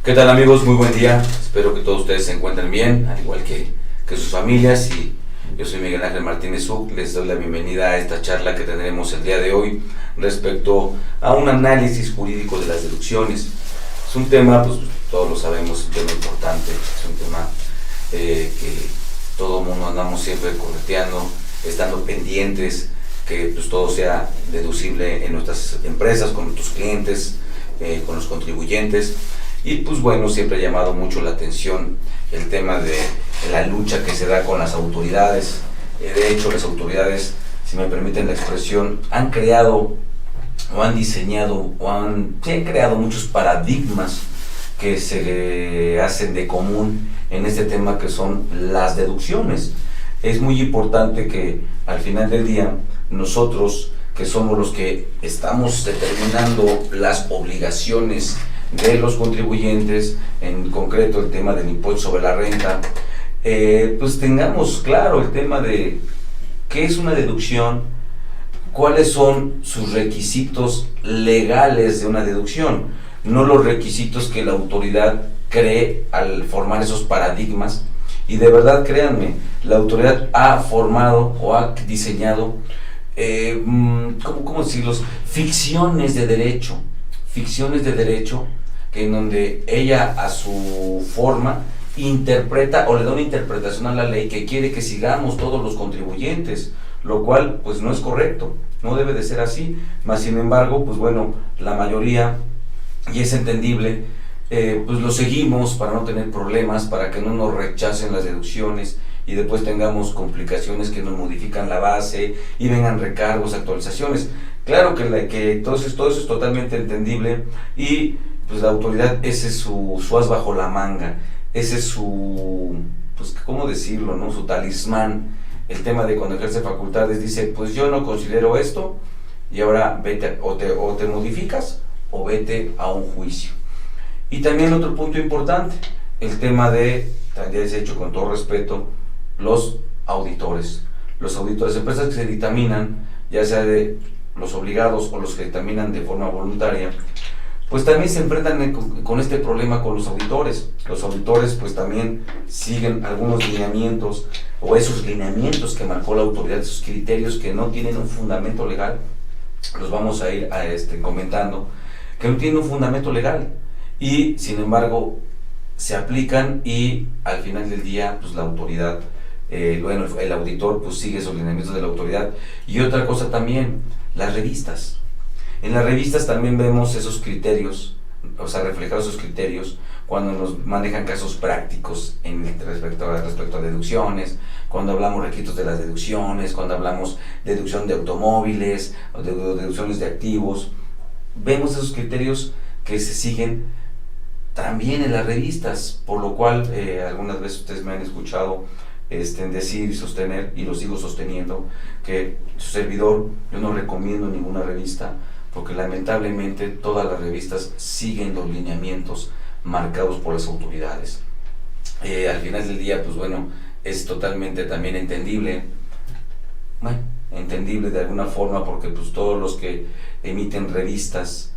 ¿Qué tal, amigos? Muy buen día. Espero que todos ustedes se encuentren bien, al igual que sus familias. Y yo soy Miguel Ángel Martínez Uc. Les doy la bienvenida a esta charla que tendremos el día de hoy respecto a un análisis jurídico de las deducciones. Es un tema, pues todos lo sabemos, es un tema importante, es un tema que todo el mundo andamos siempre correteando, estando pendientes que pues todo sea deducible en nuestras empresas, con nuestros clientes, con los contribuyentes. Y pues bueno, siempre ha llamado mucho la atención el tema de la lucha que se da con las autoridades. De hecho, las autoridades, si me permiten la expresión, han creado o han diseñado o han creado muchos paradigmas que se hacen de común en este tema, que son las deducciones. Es muy importante que al final del día nosotros, que somos los que estamos determinando las obligaciones de los contribuyentes, en concreto el tema del impuesto sobre la renta, pues tengamos claro el tema de qué es una deducción, cuáles son sus requisitos legales de una deducción, no los requisitos que la autoridad cree al formar esos paradigmas. Y de verdad, créanme, la autoridad ha formado o ha diseñado, ¿cómo decirlo? Ficciones de derecho, en donde ella a su forma interpreta o le da una interpretación a la ley que quiere que sigamos todos los contribuyentes, lo cual pues no es correcto, no debe de ser así. Mas sin embargo, pues bueno, la mayoría, y es entendible, pues lo seguimos para no tener problemas, para que no nos rechacen las deducciones y después tengamos complicaciones que nos modifican la base y vengan recargos, actualizaciones. Claro que todo eso es totalmente entendible, y pues la autoridad, ese es su as bajo la manga, ese es su, pues ¿cómo decirlo, no? Su talismán. El tema de cuando ejerce facultades dice, pues yo no considero esto, y ahora vete, o te modificas o vete a un juicio. Y también otro punto importante, el tema de, también es hecho con todo respeto, los auditores, empresas que se dictaminan, ya sea de los obligados o los que dictaminan de forma voluntaria, pues también se enfrentan con este problema con los auditores. Los auditores pues también siguen algunos lineamientos, o esos lineamientos que marcó la autoridad, esos criterios que no tienen un fundamento legal, los vamos a ir comentando, que no tienen un fundamento legal, y sin embargo se aplican, y al final del día pues la autoridad, el auditor pues sigue esos lineamientos de la autoridad. Y otra cosa también, las revistas. En las revistas también vemos esos criterios, o sea, reflejados esos criterios cuando nos manejan casos prácticos respecto a deducciones, cuando hablamos requisitos de las deducciones, cuando hablamos de deducción de automóviles o de deducciones de activos. Vemos esos criterios que se siguen también en las revistas, por lo cual algunas veces ustedes me han escuchado decir y sostener, y lo sigo sosteniendo, que su servidor, yo no recomiendo ninguna revista, porque lamentablemente todas las revistas siguen los lineamientos marcados por las autoridades. Al final del día, pues bueno, es totalmente también entendible, de alguna forma, porque pues todos los que emiten revistas,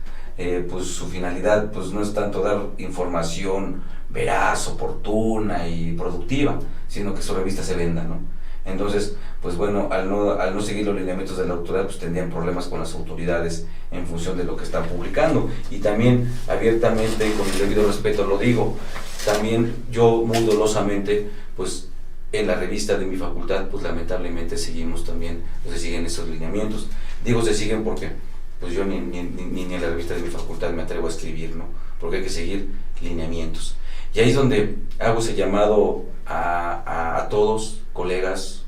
pues su finalidad pues no es tanto dar información veraz, oportuna y productiva, sino que su revista se venda, ¿no? Entonces, pues bueno, al no seguir los lineamientos de la autoridad, pues tendrían problemas con las autoridades en función de lo que están publicando. Y también, abiertamente, con el debido respeto lo digo, también yo muy dolosamente, pues en la revista de mi facultad, pues lamentablemente seguimos también, pues se siguen esos lineamientos. Digo se siguen porque pues yo ni en la revista de mi facultad me atrevo a escribir, ¿no? Porque hay que seguir lineamientos. Y ahí es donde hago ese llamado a todos, colegas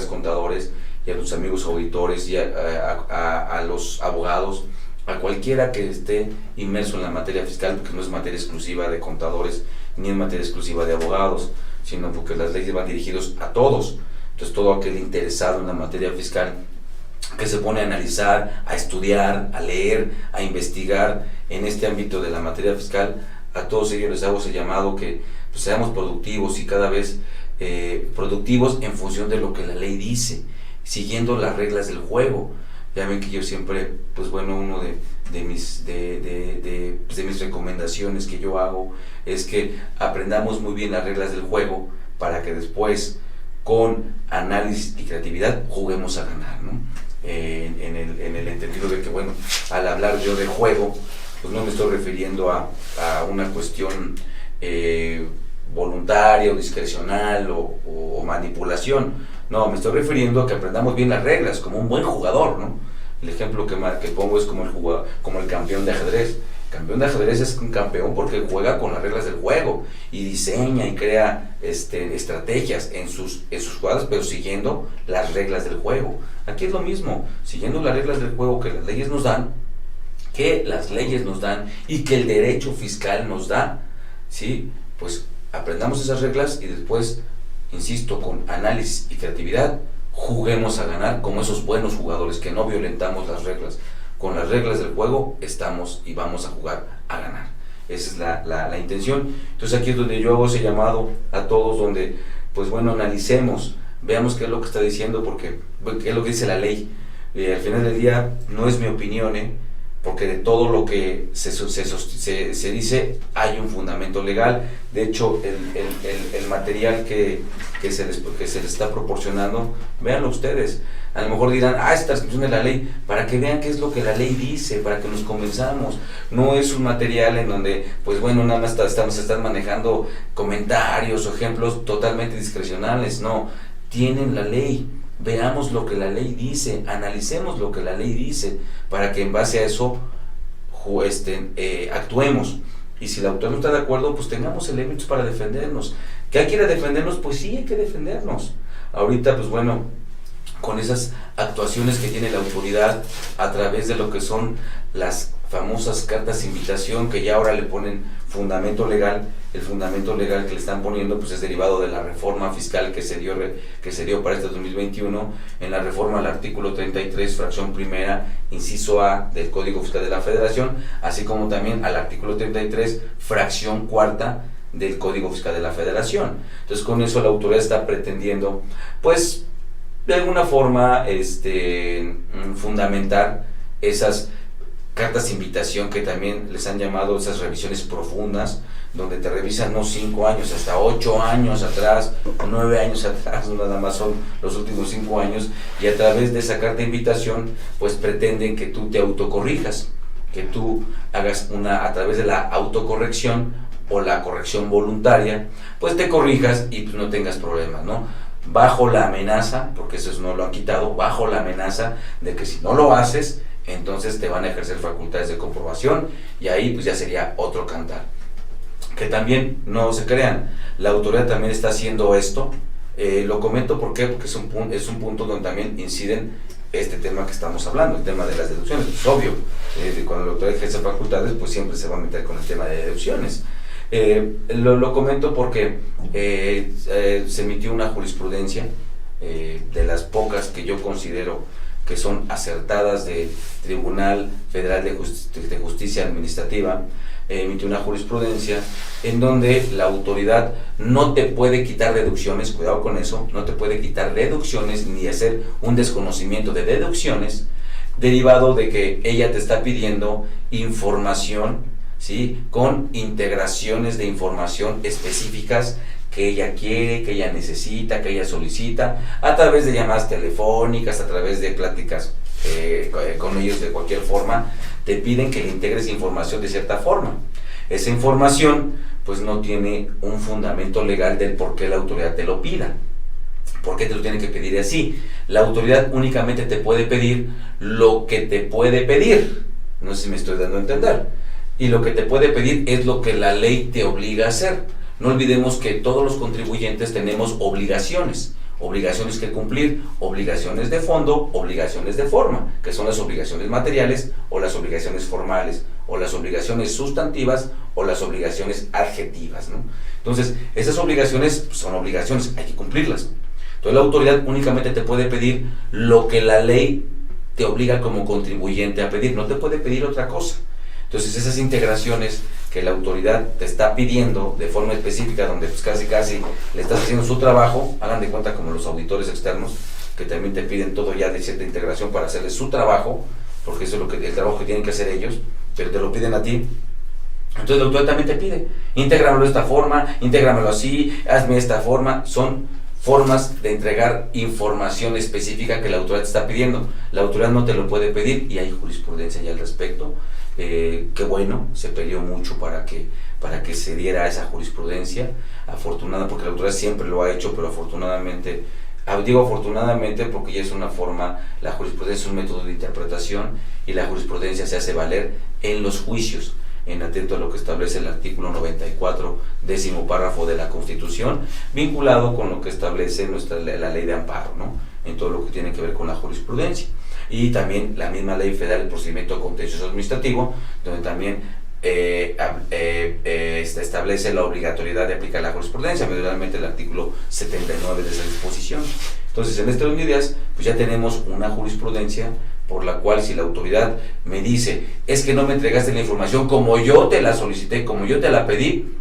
contadores, y a los amigos auditores, y a los abogados, a cualquiera que esté inmerso en la materia fiscal, porque no es materia exclusiva de contadores, ni es materia exclusiva de abogados, sino porque las leyes van dirigidas a todos. Entonces todo aquel interesado en la materia fiscal, que se pone a analizar, a estudiar, a leer, a investigar en este ámbito de la materia fiscal, a todos ellos les hago ese llamado, que pues, seamos productivos, y cada vez productivos en función de lo que la ley dice, siguiendo las reglas del juego. Ya ven que yo siempre, pues bueno, uno de de mis recomendaciones que yo hago es que aprendamos muy bien las reglas del juego para que después, con análisis y creatividad, juguemos a ganar, ¿no? En el entendido de que, bueno, al hablar yo de juego, pues no me estoy refiriendo a una cuestión voluntaria o discrecional o manipulación. No, me estoy refiriendo a que aprendamos bien las reglas, como un buen jugador, ¿no? El ejemplo que pongo es como el campeón de ajedrez. El campeón de ajedrez es un campeón porque juega con las reglas del juego y diseña y crea estrategias en sus jugadas, pero siguiendo las reglas del juego. Aquí es lo mismo, siguiendo las reglas del juego que las leyes nos dan, y que el derecho fiscal nos da, ¿sí? Pues aprendamos esas reglas y después, insisto, con análisis y creatividad, juguemos a ganar como esos buenos jugadores que no violentamos las reglas. Con las reglas del juego estamos y vamos a jugar a ganar. Esa es la intención. Entonces aquí es donde yo hago ese llamado a todos, donde, pues bueno, analicemos, veamos qué es lo que está diciendo, porque qué es lo que dice la ley. Al final del día no es mi opinión, porque de todo lo que se dice hay un fundamento legal. De hecho, el material que se les está proporcionando, véanlo ustedes. A lo mejor dirán, es transcripción de la ley, para que vean qué es lo que la ley dice, para que nos convenzamos. No es un material en donde, pues bueno, nada más están manejando comentarios o ejemplos totalmente discrecionales. No, tienen la ley. Veamos lo que la ley dice, analicemos lo que la ley dice, para que en base a eso actuemos. Y si el autor no está de acuerdo, pues tengamos elementos para defendernos. ¿Que hay que ir a defendernos? Pues sí, hay que defendernos. Ahorita, pues bueno, con esas actuaciones que tiene la autoridad a través de lo que son las famosas cartas de invitación, que ya ahora le ponen fundamento legal. El fundamento legal que le están poniendo pues es derivado de la reforma fiscal que se dio para este 2021, en la reforma al artículo 33, fracción primera, inciso A del Código Fiscal de la Federación, así como también al artículo 33, fracción cuarta del Código Fiscal de la Federación. Entonces, con eso la autoridad está pretendiendo, pues, de alguna forma, fundamentar esas cartas de invitación que también les han llamado esas revisiones profundas, donde te revisan no 5 años, hasta 8 años atrás, o 9 años atrás, no nada más son los últimos 5 años, y a través de esa carta de invitación, pues pretenden que tú te autocorrijas, que tú hagas a través de la autocorrección o la corrección voluntaria, pues te corrijas y pues no tengas problemas, ¿no? Bajo la amenaza, porque eso no lo han quitado, bajo la amenaza de que si no lo haces, entonces te van a ejercer facultades de comprobación, y ahí pues ya sería otro cantar. Que también no se crean, la autoridad también está haciendo esto. Lo comento porque es un punto donde también inciden este tema que estamos hablando, el tema de las deducciones. Es obvio, cuando la autoridad ejerce facultades, pues siempre se va a meter con el tema de deducciones. Lo comento porque se emitió una jurisprudencia, de las pocas que yo considero que son acertadas, del Tribunal Federal de Justicia Administrativa. Emitió una jurisprudencia en donde la autoridad no te puede quitar deducciones, cuidado con eso, no te puede quitar deducciones ni hacer un desconocimiento de deducciones, derivado de que ella te está pidiendo información, ¿sí?, con integraciones de información específicas que ella quiere, que ella necesita, que ella solicita, a través de llamadas telefónicas, a través de pláticas con ellos de cualquier forma. Te piden que le integres información de cierta forma. Esa información pues no tiene un fundamento legal del por qué la autoridad te lo pida. ¿Por qué te lo tiene que pedir así? La autoridad únicamente te puede pedir lo que te puede pedir. No sé si me estoy dando a entender. Y lo que te puede pedir es lo que la ley te obliga a hacer. No olvidemos que todos los contribuyentes tenemos obligaciones que cumplir, obligaciones de fondo, obligaciones de forma, que son las obligaciones materiales o las obligaciones formales, o las obligaciones sustantivas o las obligaciones adjetivas, ¿no? Entonces, esas obligaciones son obligaciones, hay que cumplirlas. Entonces, la autoridad únicamente te puede pedir lo que la ley te obliga como contribuyente a pedir, no te puede pedir otra cosa. Entonces, esas integraciones que la autoridad te está pidiendo de forma específica, donde pues casi le estás haciendo su trabajo, hagan de cuenta como los auditores externos, que también te piden todo ya de cierta integración para hacerles su trabajo, porque eso es el trabajo que tienen que hacer ellos, pero te lo piden a ti. Entonces la autoridad también te pide, intégramelo de esta forma, intégramelo así, hazme de esta forma. Son formas de entregar información específica que la autoridad te está pidiendo. La autoridad no te lo puede pedir y hay jurisprudencia ya al respecto. Qué bueno, se peleó mucho para que se diera esa jurisprudencia. Afortunada, porque la autoridad siempre lo ha hecho, pero afortunadamente, digo afortunadamente porque ya es una forma, la jurisprudencia es un método de interpretación y la jurisprudencia se hace valer en los juicios, en atento a lo que establece el artículo 94, 10º párrafo de la Constitución, vinculado con lo que establece la ley de amparo, ¿no? En todo lo que tiene que ver con la jurisprudencia. Y también la misma ley federal del procedimiento contencioso administrativo, donde también establece la obligatoriedad de aplicar la jurisprudencia, mediante el artículo 79 de esa disposición. Entonces, en este orden de ideas, pues ya tenemos una jurisprudencia por la cual, si la autoridad me dice, es que no me entregaste la información como yo te la solicité, como yo te la pedí,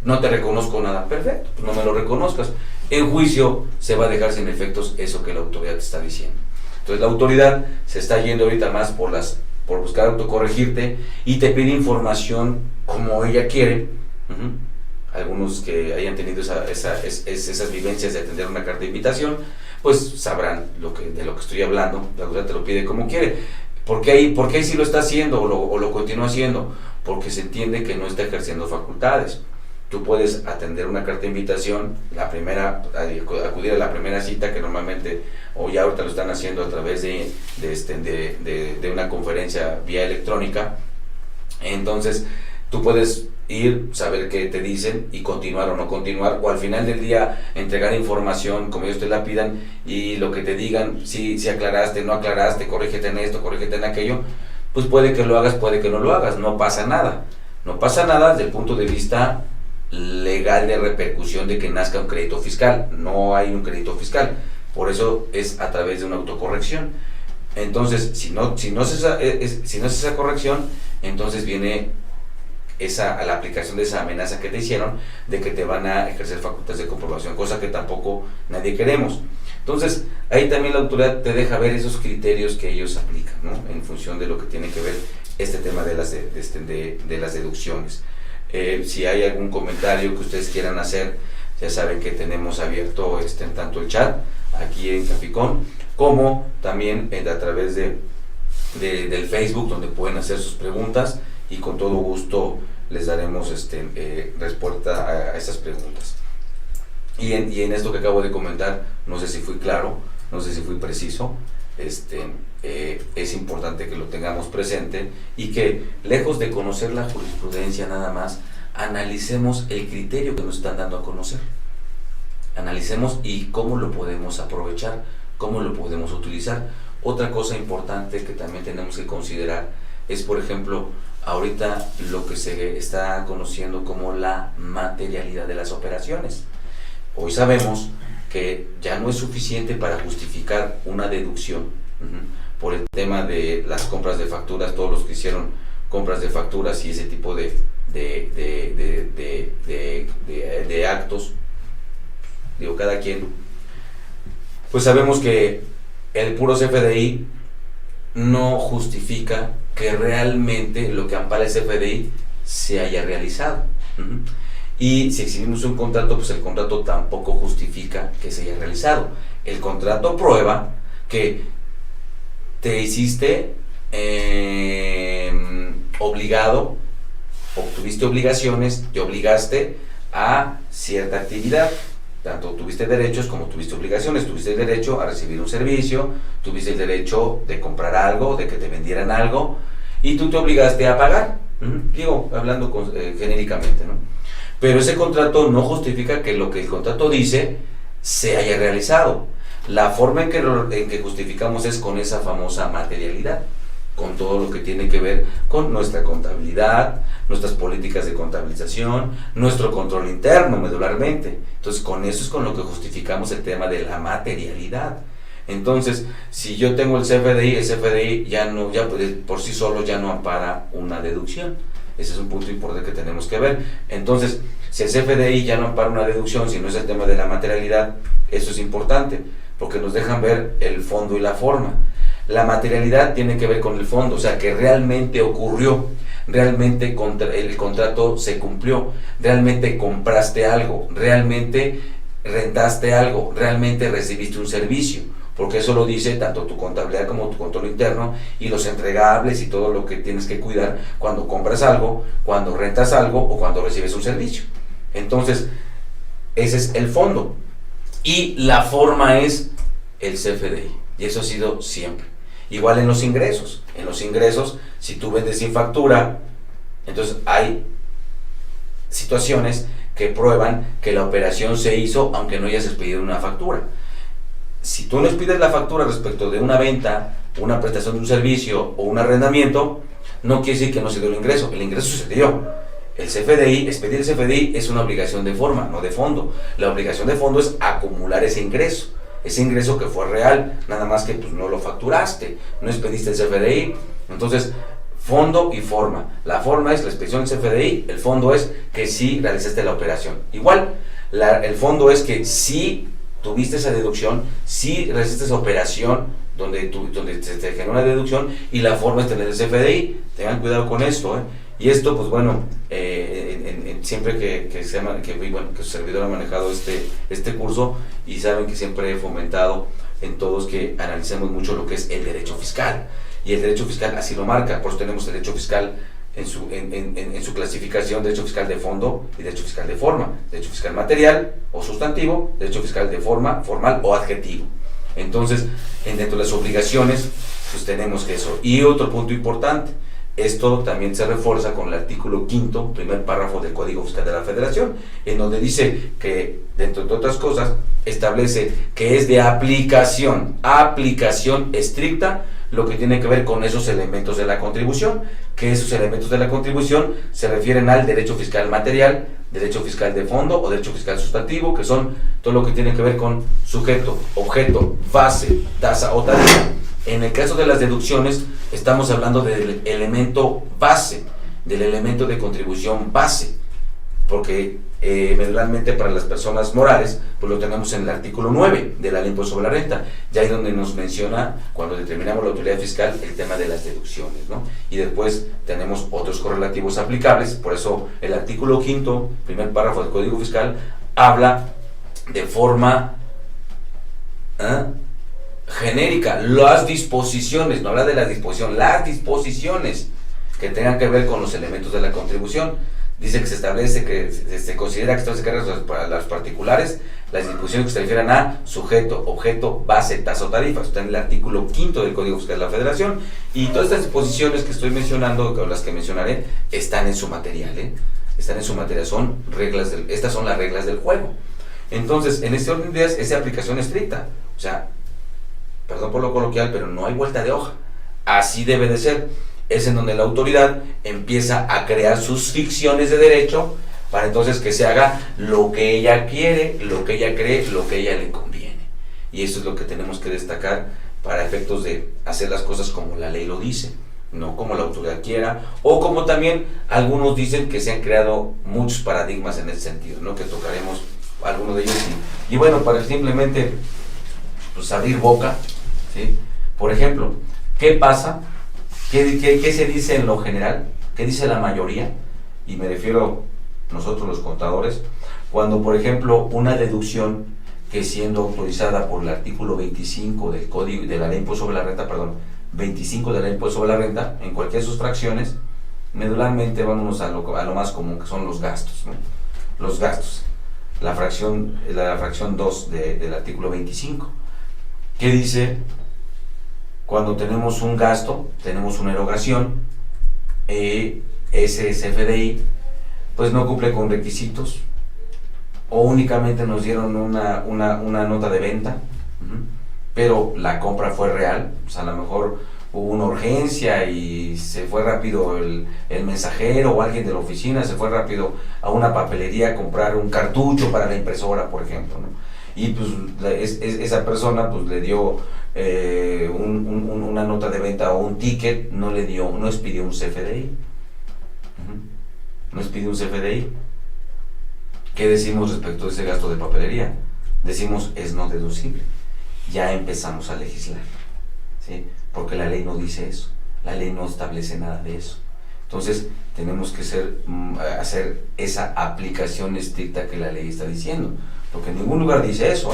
no te reconozco nada. Perfecto, pues no me lo reconozcas. En juicio se va a dejar sin efectos eso que la autoridad te está diciendo. Entonces la autoridad se está yendo ahorita más por buscar autocorregirte y te pide información como ella quiere. Algunos que hayan tenido esas vivencias de atender una carta de invitación, pues sabrán de lo que estoy hablando. La autoridad te lo pide como quiere. ¿Por qué ahí sí lo está haciendo o lo continúa haciendo? Porque se entiende que no está ejerciendo facultades. Tú puedes atender una carta de invitación, acudir a la primera cita, que normalmente, o ya ahorita lo están haciendo a través de una conferencia vía electrónica. Entonces tú puedes ir, saber qué te dicen y continuar o no continuar, o al final del día entregar información como ellos te la pidan y lo que te digan, si aclaraste, no aclaraste, corrígete en esto, corrígete en aquello, pues puede que lo hagas, puede que no lo hagas, no pasa nada. No pasa nada desde el punto de vista legal de repercusión de que nazca un crédito fiscal. No hay un crédito fiscal, por eso es a través de una autocorrección. Entonces, si no es esa corrección, entonces viene a la aplicación de esa amenaza que te hicieron de que te van a ejercer facultades de comprobación, cosa que tampoco nadie queremos. Entonces, ahí también la autoridad te deja ver esos criterios que ellos aplican, ¿no? En función de lo que tiene que ver este tema de las deducciones. Si hay algún comentario que ustedes quieran hacer, ya saben que tenemos abierto tanto el chat aquí en Caficón, como también a través del Facebook, donde pueden hacer sus preguntas y con todo gusto les daremos respuesta a esas preguntas. Y en esto que acabo de comentar, no sé si fui claro, no sé si fui preciso. Es importante que lo tengamos presente y que, lejos de conocer la jurisprudencia nada más, analicemos el criterio que nos están dando a conocer. Analicemos y cómo lo podemos aprovechar, cómo lo podemos utilizar. Otra cosa importante que también tenemos que considerar es, por ejemplo, ahorita lo que se está conociendo como la materialidad de las operaciones. Hoy sabemos que ya no es suficiente para justificar una deducción por el tema de las compras de facturas. Todos los que hicieron compras de facturas y ese tipo de actos, digo, cada quien, pues sabemos que el puro CFDI no justifica que realmente lo que ampara el CFDI se haya realizado. Y si exhibimos un contrato, pues el contrato tampoco justifica que se haya realizado. El contrato prueba que te hiciste obligado, obtuviste obligaciones, te obligaste a cierta actividad. Tanto tuviste derechos como tuviste obligaciones. Tuviste el derecho a recibir un servicio, tuviste el derecho de comprar algo, de que te vendieran algo, y tú te obligaste a pagar. Digo, hablando genéricamente, ¿no? Pero ese contrato no justifica que lo que el contrato dice se haya realizado. La forma en que justificamos es con esa famosa materialidad, con todo lo que tiene que ver con nuestra contabilidad, nuestras políticas de contabilización, nuestro control interno medularmente. Entonces, con eso es con lo que justificamos el tema de la materialidad. Entonces, si yo tengo el CFDI ya por sí solo ya no ampara una deducción. Ese es un punto importante que tenemos que ver. Entonces, si el CFDI ya no ampara una deducción, si no es el tema de la materialidad, eso es importante, porque nos dejan ver el fondo y la forma. La materialidad tiene que ver con el fondo, o sea, que realmente ocurrió. realmente el contrato se cumplió, realmente compraste algo, realmente rentaste algo, realmente recibiste un servicio, porque eso lo dice tanto tu contabilidad como tu control interno y los entregables y todo lo que tienes que cuidar cuando compras algo, cuando rentas algo o cuando recibes un servicio. Entonces, ese es el fondo. Y la forma es el CFDI. Y eso ha sido siempre. Igual en los ingresos. En los ingresos, si tú vendes sin factura, entonces hay situaciones que prueban que la operación se hizo aunque no hayas expedido una factura. Si tú no expides la factura respecto de una venta, una prestación de un servicio o un arrendamiento, no quiere decir que no se dio el ingreso sucedió. El CFDI, expedir el CFDI es una obligación de forma, no de fondo. La obligación de fondo es acumular ese ingreso que fue real, nada más que pues no lo facturaste, no expediste el CFDI. Entonces, fondo y forma. La forma es la expedición del CFDI, el fondo es que sí realizaste la operación. Igual, el fondo es que sí tuviste esa deducción, sí realizaste esa operación donde te generó una deducción, y la forma es tener el CFDI. Tengan cuidado con esto, Y esto, pues bueno, siempre que su servidor ha manejado este curso, y saben que siempre he fomentado en todos que analicemos mucho lo que es el derecho fiscal, y el derecho fiscal así lo marca. Por eso tenemos el derecho fiscal en su clasificación: derecho fiscal de fondo y derecho fiscal de forma, derecho fiscal material o sustantivo, derecho fiscal de forma, formal o adjetivo. Entonces, dentro de las obligaciones, pues tenemos que eso. Y otro punto importante, esto también se refuerza con el artículo 5º, primer párrafo del Código Fiscal de la Federación, en donde dice que, dentro de otras cosas, establece que es de aplicación estricta lo que tiene que ver con esos elementos de la contribución, que esos elementos de la contribución se refieren al derecho fiscal material, derecho fiscal de fondo o derecho fiscal sustantivo, que son todo lo que tiene que ver con sujeto, objeto, base, tasa o tarifa. En el caso de las deducciones, estamos hablando del elemento base, del elemento de contribución base, porque generalmente para las personas morales, pues lo tenemos en el artículo 9 de la Ley de Impuesto sobre la Renta, ya ahí donde nos menciona, cuando determinamos la autoridad fiscal, el tema de las deducciones, ¿no? Y después tenemos otros correlativos aplicables. Por eso el artículo 5º, primer párrafo del Código Fiscal, habla de forma genérica, las disposiciones, no habla de la disposición, las disposiciones que tengan que ver con los elementos de la contribución. Dice que se establece que se considera que estas cargas para las particulares, las disposiciones que se refieren a sujeto, objeto, base, tasa o tarifa. Está en el artículo 5º del Código Fiscal de la Federación, y todas estas disposiciones que estoy mencionando, o las que mencionaré, están en su material, están en su material, son reglas estas son las reglas del juego. Entonces, en este orden de ideas, es de aplicación estricta, o sea, perdón por lo coloquial, pero no hay vuelta de hoja, así debe de ser. Es en donde la autoridad empieza a crear sus ficciones de derecho para entonces que se haga lo que ella quiere, lo que ella cree, lo que a ella le conviene. Y eso es lo que tenemos que destacar para efectos de hacer las cosas como la ley lo dice, no como la autoridad quiera, o como también algunos dicen que se han creado muchos paradigmas en ese sentido, ¿no? Que tocaremos algunos de ellos. Y bueno, para simplemente pues abrir boca, ¿sí? Por ejemplo, ¿qué pasa? ¿Qué se dice en lo general? ¿Qué dice la mayoría? Y me refiero a nosotros los contadores, cuando por ejemplo una deducción que, siendo autorizada por el artículo 25 del Código de la Ley de Impuesto sobre la Renta, 25 de la Ley de Impuesto sobre la Renta, en cualquiera de sus fracciones, medularmente vámonos a lo más común, que son los gastos, ¿no? Los gastos, la fracción 2 del artículo 25, que dice: cuando tenemos un gasto, tenemos una erogación, ese CFDI pues no cumple con requisitos, o únicamente nos dieron una nota de venta, pero la compra fue real, o sea, a lo mejor hubo una urgencia y se fue rápido el mensajero o alguien de la oficina, se fue rápido a una papelería a comprar un cartucho para la impresora, por ejemplo, ¿no? Y pues esa persona pues le dio una nota de venta o un ticket, no expidió un CFDI. No expidió un CFDI. ¿Qué decimos respecto a ese gasto de papelería? Decimos, es no deducible. Ya empezamos a legislar, ¿sí? Porque la ley no dice eso, la ley no establece nada de eso. Entonces, tenemos que hacer esa aplicación estricta que la ley está diciendo, porque en ningún lugar dice eso.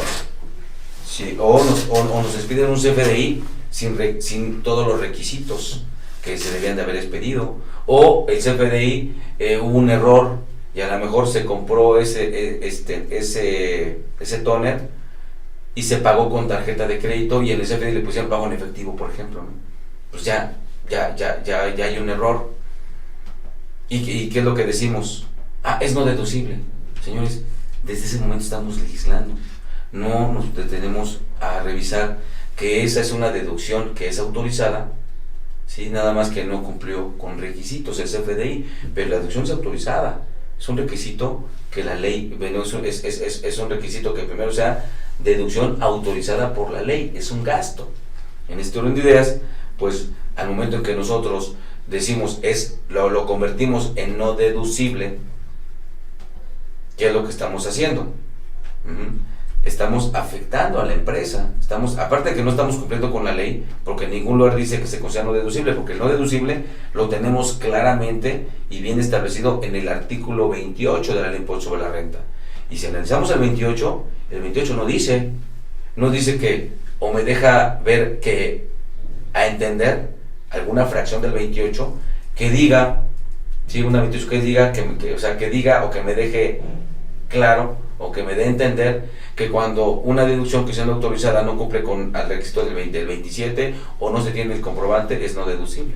Sí, o nos expiden un CFDI sin todos los requisitos que se debían de haber expedido, o el CFDI hubo un error y a lo mejor se compró ese tóner y se pagó con tarjeta de crédito y en el CFDI le pusieron pago en efectivo, por ejemplo, ¿no? Pues ya hay un error. ¿Y qué es lo que decimos? Es no deducible. Señores, desde ese momento estamos legislando. No nos detenemos a revisar que esa es una deducción que es autorizada, ¿sí? Nada más que no cumplió con requisitos el CFDI, pero la deducción es autorizada. Es un requisito que la ley, bueno, es un requisito que primero sea deducción autorizada por la ley, es un gasto. En este orden de ideas, pues al momento en que nosotros decimos lo convertimos en no deducible, ¿qué es lo que estamos haciendo? Estamos afectando a la empresa. Aparte de que no estamos cumpliendo con la ley, porque en ningún lugar dice que se considera no deducible, porque el no deducible lo tenemos claramente y bien establecido en el artículo 28 de la Ley de Impuesto sobre la Renta. Y si analizamos el 28 no dice que, o me deja ver a entender alguna fracción del 28 que diga, ¿sí? Una 28 que diga, que diga o que me deje claro o que me dé a entender que cuando una deducción que sea no autorizada no cumple con el requisito del 27 o no se tiene el comprobante, es no deducible.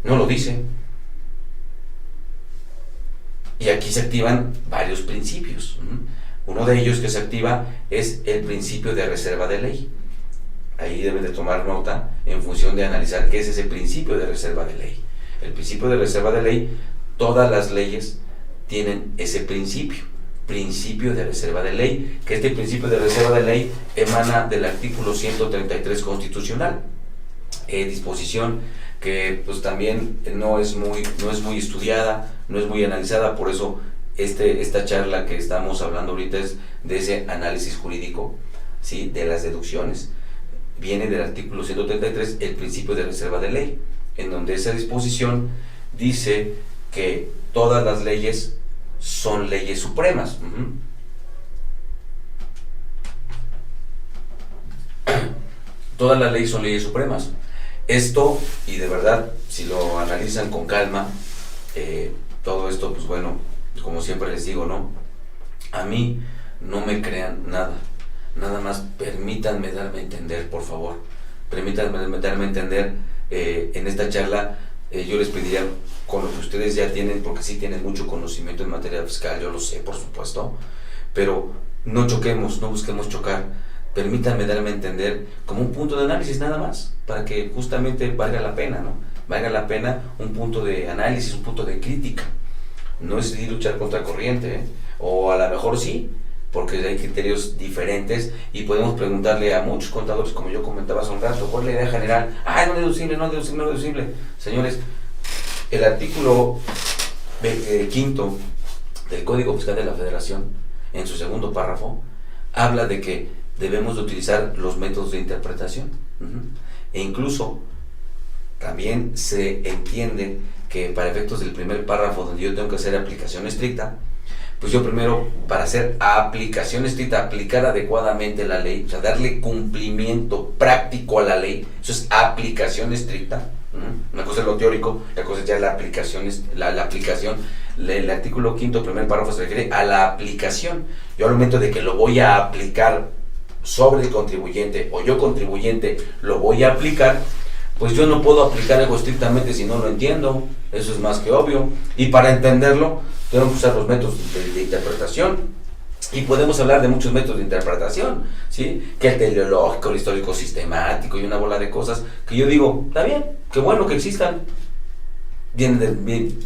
No lo dice. Y aquí se activan varios principios. Uno de ellos que se activa es el principio de reserva de ley. Ahí deben de tomar nota en función de analizar qué es ese principio de reserva de ley. El principio de reserva de ley, todas las leyes tienen ese principio de reserva de ley, que este principio de reserva de ley emana del artículo 133 constitucional, disposición que pues también no es muy estudiada, no es muy analizada. Por eso esta charla que estamos hablando ahorita es de ese análisis jurídico, ¿sí? De las deducciones. Viene del artículo 133 el principio de reserva de ley, en donde esa disposición dice que todas las leyes son leyes supremas. Todas las leyes son leyes supremas. Esto, y de verdad, si lo analizan con calma, todo esto, pues bueno, como siempre les digo, ¿no? A mí no me crean nada. Nada más permítanme darme a entender, por favor. Permítanme darme a entender en esta charla. Yo les pediría, con lo que ustedes ya tienen, porque sí tienen mucho conocimiento en materia fiscal, yo lo sé, por supuesto, pero no choquemos, no busquemos chocar. Permítanme darme a entender como un punto de análisis nada más, para que justamente valga la pena, ¿no? Valga la pena un punto de análisis, un punto de crítica. No es luchar contra corriente, o a lo mejor sí, porque hay criterios diferentes y podemos preguntarle a muchos contadores, como yo comentaba hace un rato, ¿cuál es la idea general? No deducible, no deducible, no deducible. Señores, el artículo 5 del Código Fiscal de la Federación, en su segundo párrafo, habla de que debemos de utilizar los métodos de interpretación. E incluso también se entiende que para efectos del primer párrafo, donde yo tengo que hacer aplicación estricta, pues yo primero, para hacer aplicación estricta, aplicar adecuadamente la ley, o sea, darle cumplimiento práctico a la ley, eso es aplicación estricta. Una cosa es lo teórico, la cosa es ya la aplicación. El artículo 5, primer párrafo, se refiere a la aplicación. Yo al momento de que lo voy a aplicar sobre el contribuyente, o yo contribuyente lo voy a aplicar, pues yo no puedo aplicar algo estrictamente si no lo entiendo. Eso es más que obvio. Y para entenderlo, tengo que usar los métodos de interpretación. Y podemos hablar de muchos métodos de interpretación, ¿sí? Que el teleológico, el histórico sistemático y una bola de cosas que yo digo, está bien, qué bueno que existan.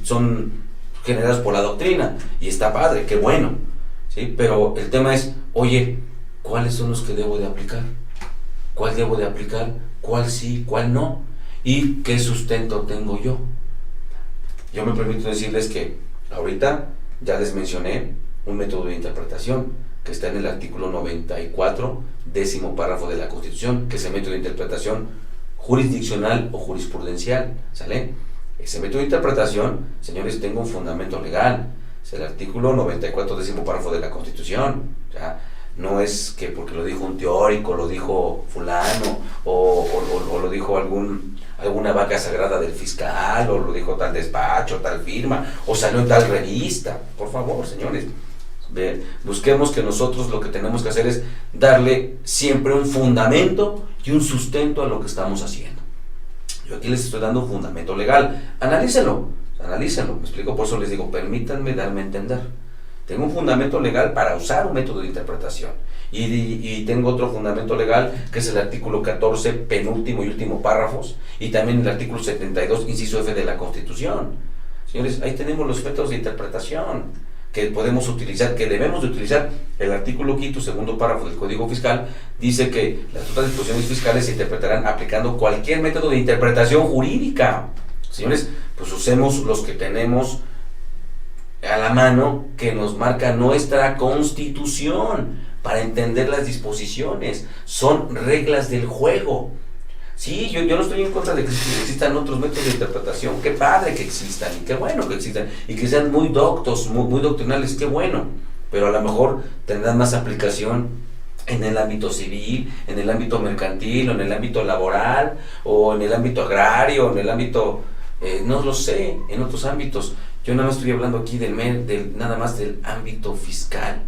Son generados por la doctrina y está padre, qué bueno, ¿sí? Pero el tema es, oye, ¿cuáles son los que debo de aplicar? ¿Cuál debo de aplicar? ¿Cuál sí? ¿Cuál no? ¿Y qué sustento tengo yo? Yo me permito decirles que ahorita ya les mencioné un método de interpretación que está en el artículo 94, 10º párrafo de la Constitución, que es el método de interpretación jurisdiccional o jurisprudencial, ¿sale? Ese método de interpretación, señores, tengo un fundamento legal. Es el artículo 94, décimo párrafo de la Constitución. O sea, no es que porque lo dijo un teórico, lo dijo fulano, o lo dijo alguna vaca sagrada del fiscal, o lo dijo tal despacho, tal firma, o salió en tal revista. Por favor, señores, busquemos que nosotros lo que tenemos que hacer es darle siempre un fundamento y un sustento a lo que estamos haciendo. Yo aquí les estoy dando un fundamento legal. Analícenlo, me explico, por eso les digo, permítanme darme a entender. Tengo un fundamento legal para usar un método de interpretación. Y tengo otro fundamento legal, que es el artículo 14, penúltimo y último párrafos, y también el artículo 72, inciso F de la Constitución. Señores, ahí tenemos los métodos de interpretación que podemos utilizar, que debemos de utilizar. El artículo 5, segundo párrafo del Código Fiscal, dice que las otras disposiciones fiscales se interpretarán aplicando cualquier método de interpretación jurídica. Señores, pues usemos los que tenemos a la mano, que nos marca nuestra Constitución, para entender las disposiciones. Son reglas del juego. Sí, yo no estoy en contra de que existan otros métodos de interpretación. Qué padre que existan, y qué bueno que existan, y que sean muy doctos, muy doctrinales, qué bueno. Pero a lo mejor tendrán más aplicación en el ámbito civil, en el ámbito mercantil, o en el ámbito laboral, o en el ámbito agrario, o en el ámbito, no lo sé, en otros ámbitos. Yo nada más estoy hablando aquí nada más del ámbito fiscal.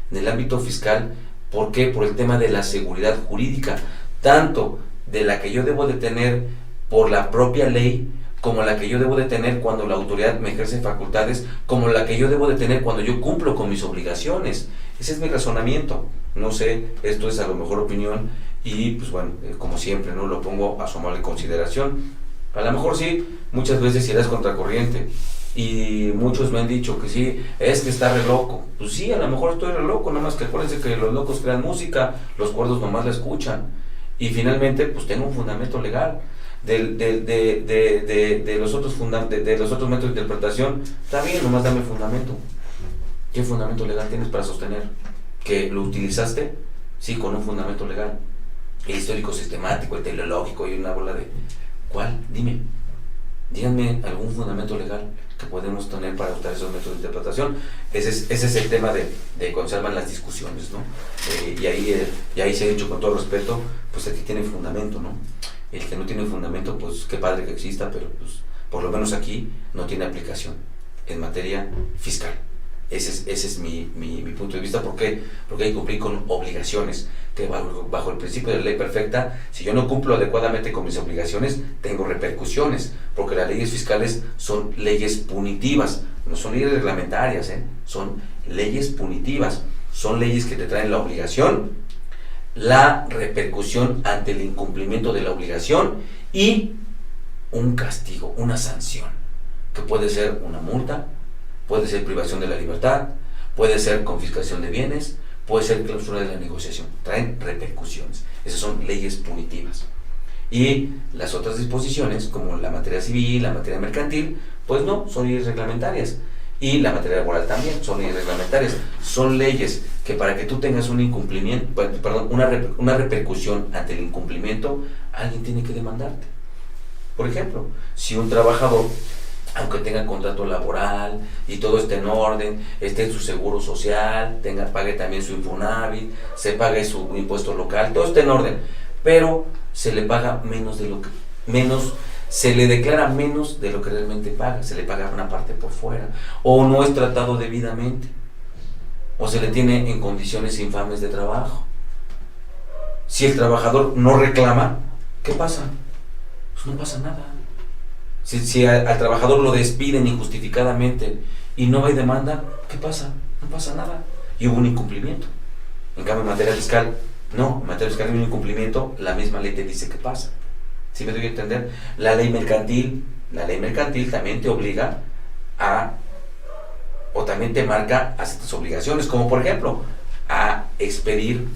En el ámbito fiscal, ¿por qué? Por el tema de la seguridad jurídica, tanto de la que yo debo de tener por la propia ley, como la que yo debo de tener cuando la autoridad me ejerce facultades, como la que yo debo de tener cuando yo cumplo con mis obligaciones. Ese es mi razonamiento. No sé, esto es a lo mejor opinión, y pues bueno, como siempre, ¿no? Lo pongo a su amable consideración. A lo mejor sí, muchas veces irás contracorriente, y muchos me han dicho que sí, es que está re loco. Pues sí, a lo mejor estoy re loco, nada más que acuérdense que los locos crean música, los cuerdos nomás la escuchan. Y finalmente, pues tengo un fundamento legal. De los otros métodos de interpretación, está bien, nomás dame fundamento. ¿Qué fundamento legal tienes para sostener que lo utilizaste? Sí, con un fundamento legal. El histórico sistemático, el teleológico y una bola de... ¿Cuál? Dime. Díganme algún fundamento legal que podemos tener para usar esos métodos de interpretación. Ese es el tema de cuando se arman las discusiones, ¿no? Y ahí se ha dicho con todo respeto, pues el que tiene fundamento, ¿no? El que no tiene fundamento, pues qué padre que exista, pero pues por lo menos aquí no tiene aplicación en materia fiscal. Ese es mi punto de vista. ¿Por qué? Porque hay que cumplir con obligaciones, que bajo el principio de la ley perfecta, si yo no cumplo adecuadamente con mis obligaciones, tengo repercusiones, porque las leyes fiscales son leyes punitivas, no son leyes reglamentarias, son leyes punitivas, son leyes que te traen la obligación, la repercusión ante el incumplimiento de la obligación y un castigo, una sanción, que puede ser una multa, puede ser privación de la libertad, puede ser confiscación de bienes, puede ser clausura de la negociación. Traen repercusiones. Esas son leyes punitivas. Y las otras disposiciones, como la materia civil, la materia mercantil, pues no, son leyes reglamentarias. Y la materia laboral también son leyes reglamentarias. Son leyes que para que tú tengas un incumplimiento, una repercusión ante el incumplimiento, alguien tiene que demandarte. Por ejemplo, si un trabajador, aunque tenga contrato laboral y todo esté en orden, esté en su seguro social, pague también su Infonavit, se pague su impuesto local, todo esté en orden, pero se le paga se le declara menos de lo que realmente paga, se le paga una parte por fuera, o no es tratado debidamente, o se le tiene en condiciones infames de trabajo. Si el trabajador no reclama, ¿qué pasa? Pues no pasa nada. Si al trabajador lo despiden injustificadamente y no hay demanda, ¿qué pasa? No pasa nada. Y hubo un incumplimiento. En cambio, en materia fiscal, no. En materia fiscal hay un incumplimiento, la misma ley te dice qué pasa. ¿Sí me doy a entender? La ley mercantil también te obliga o también te marca a ciertas obligaciones, como por ejemplo, a expedir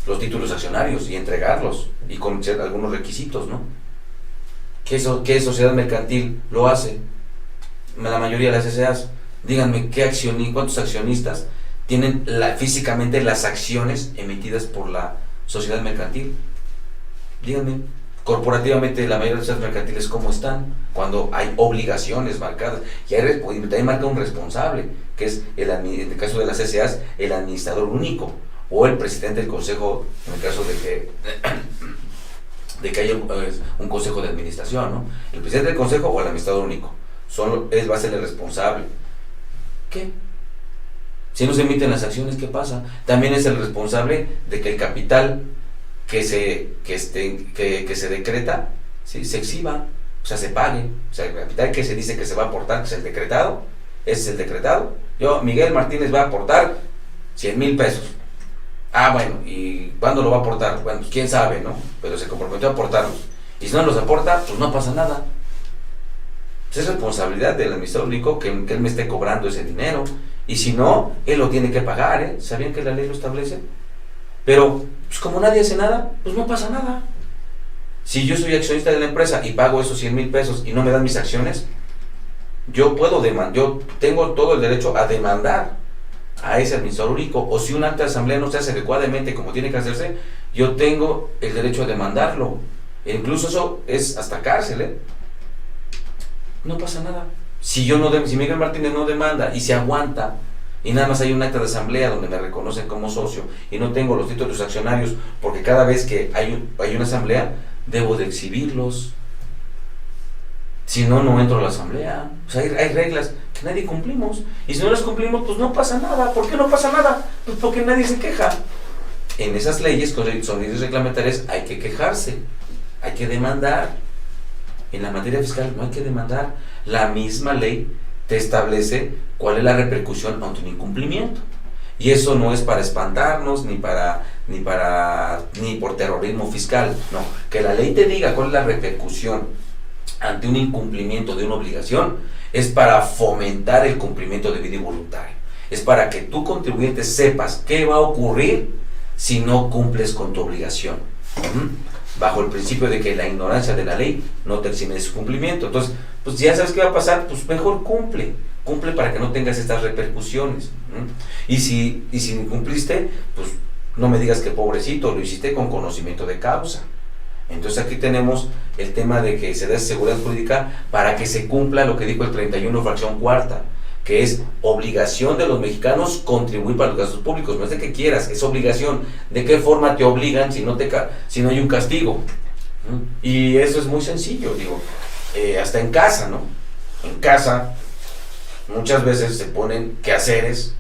los títulos accionarios y entregarlos, y con algunos requisitos, ¿no? ¿Qué sociedad mercantil lo hace? La mayoría de las SAs. Díganme, ¿cuántos accionistas tienen físicamente las acciones emitidas por la sociedad mercantil? Díganme, corporativamente la mayoría de las mercantiles cómo están, cuando hay obligaciones marcadas, y también marca un responsable, que es, en el caso de las SAs, el administrador único, o el presidente del consejo, en el caso de que haya un consejo de administración, ¿no? El presidente del consejo o el administrador único, va a ser el responsable. ¿Qué? Si no se emiten las acciones, ¿qué pasa? También es el responsable de que el capital que se decreta, ¿sí?, se exhiba, o sea, se pague. O sea, el capital que se dice que se va a aportar, que es el decretado, ese es el decretado. Miguel Martínez va a aportar 100,000 pesos. Bueno, ¿y cuándo lo va a aportar? Bueno, pues quién sabe, ¿no? Pero se comprometió a aportarlos. Y si no los aporta, pues no pasa nada. Es responsabilidad del administrador único que él me esté cobrando ese dinero. Y si no, él lo tiene que pagar, ¿eh? ¿Sabían que la ley lo establece? Pero, pues como nadie hace nada, pues no pasa nada. Si yo soy accionista de la empresa y pago esos 100,000 pesos y no me dan mis acciones, yo tengo todo el derecho a demandar a ese administrador único. O si un acta de asamblea no se hace adecuadamente como tiene que hacerse, yo tengo el derecho a demandarlo. E incluso eso es hasta cárcel, ¿eh? No pasa nada. Si Miguel Martínez no demanda y se aguanta, y nada más hay un acta de asamblea donde me reconocen como socio y no tengo los títulos accionarios, porque cada vez que hay una asamblea debo de exhibirlos, si no, no entro a la asamblea. O sea, hay reglas que nadie cumplimos, y si no las cumplimos, pues no pasa nada. ¿Por qué no pasa nada? Pues porque nadie se queja. En esas leyes, que son leyes reglamentarias, hay que quejarse, hay que demandar. En la materia fiscal no hay que demandar. La misma ley te establece cuál es la repercusión ante un incumplimiento. Y eso no es para espantarnos, ni por terrorismo fiscal. No, que la ley te diga cuál es la repercusión ante un incumplimiento de una obligación, es para fomentar el cumplimiento debido y voluntario. Es para que tú, contribuyente, sepas qué va a ocurrir si no cumples con tu obligación. Bajo el principio de que la ignorancia de la ley no te exime de su cumplimiento. Entonces, pues ya sabes qué va a pasar, pues mejor cumple para que no tengas estas repercusiones. Y si incumpliste, pues no me digas que pobrecito, lo hiciste con conocimiento de causa. Entonces aquí tenemos el tema de que se dé seguridad jurídica para que se cumpla lo que dijo el 31 fracción cuarta, que es obligación de los mexicanos contribuir para los gastos públicos. No es de que quieras, es obligación. ¿De qué forma te obligan si no hay un castigo? Y eso es muy sencillo, hasta en casa, ¿no? En casa muchas veces se ponen quehaceres,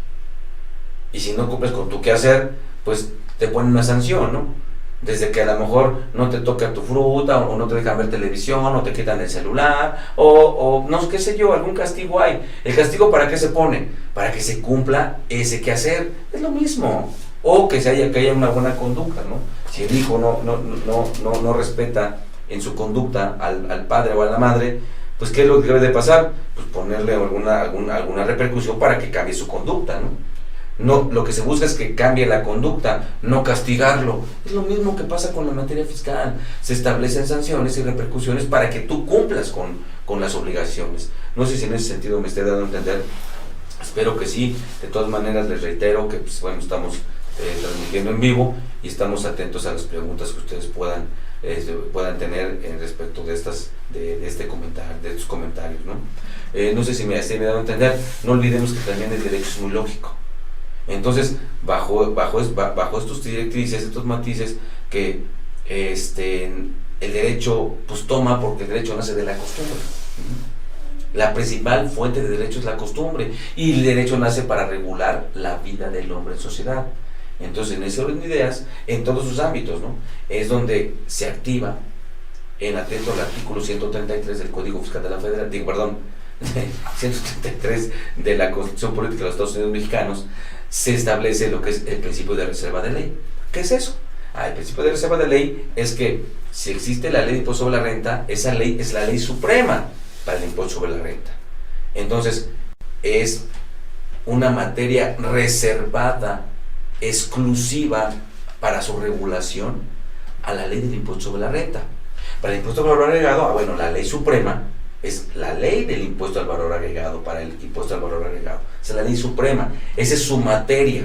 y si no cumples con tu quehacer, pues te ponen una sanción, ¿no? Desde que a lo mejor no te toca tu fruta, o no te dejan ver televisión, o te quitan el celular, o no, qué sé yo, algún castigo hay. ¿El castigo para qué se pone? Para que se cumpla ese quehacer. Es lo mismo. O que haya una buena conducta, ¿no? Si el hijo no respeta en su conducta al padre o a la madre, pues ¿qué es lo que debe de pasar? Pues ponerle alguna repercusión para que cambie su conducta, ¿no? No, lo que se busca es que cambie la conducta, no castigarlo. Es lo mismo que pasa con la materia fiscal. Se establecen sanciones y repercusiones para que tú cumplas con las obligaciones. No sé si en ese sentido me esté dando a entender. Espero que sí. De todas maneras les reitero que estamos transmitiendo en vivo y estamos atentos a las preguntas que ustedes puedan tener en respecto de estos comentarios, ¿no? No sé si me he dado a entender. No olvidemos que también el derecho es muy lógico. Entonces, bajo estos directrices, estos matices, que el derecho pues toma, porque el derecho nace de la costumbre. La principal fuente de derecho es la costumbre, y el derecho nace para regular la vida del hombre en sociedad. Entonces, en ese orden de ideas, en todos sus ámbitos, ¿no?, es donde se activa, en atento al artículo 133 del Código Fiscal de la Federación, 133 de la Constitución Política de los Estados Unidos Mexicanos, se establece lo que es el principio de reserva de ley. ¿Qué es eso? El principio de reserva de ley es que si existe la ley de impuesto sobre la renta, esa ley es la ley suprema para el impuesto sobre la renta. Entonces, es una materia reservada, exclusiva para su regulación a la ley del impuesto sobre la renta. Para el impuesto al valor agregado, la ley suprema es la ley del impuesto al valor agregado, para el impuesto al valor agregado. Es la ley suprema, esa es su materia.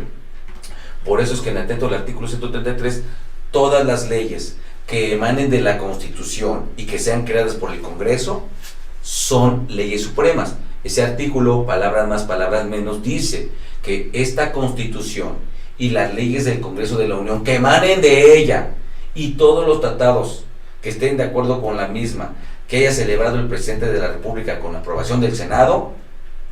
Por eso es que, en atento al artículo 133, todas las leyes que emanen de la Constitución y que sean creadas por el Congreso son leyes supremas. Ese artículo, palabras más, palabras menos, dice que esta Constitución y las leyes del Congreso de la Unión que emanen de ella y todos los tratados que estén de acuerdo con la misma, que haya celebrado el presidente de la República con aprobación del Senado,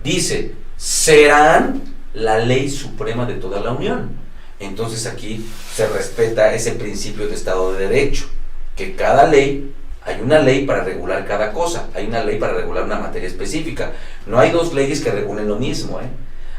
dice, serán la ley suprema de toda la Unión. Entonces aquí se respeta ese principio de Estado de Derecho, que cada ley, hay una ley para regular cada cosa, hay una ley para regular una materia específica. No hay dos leyes que regulen lo mismo,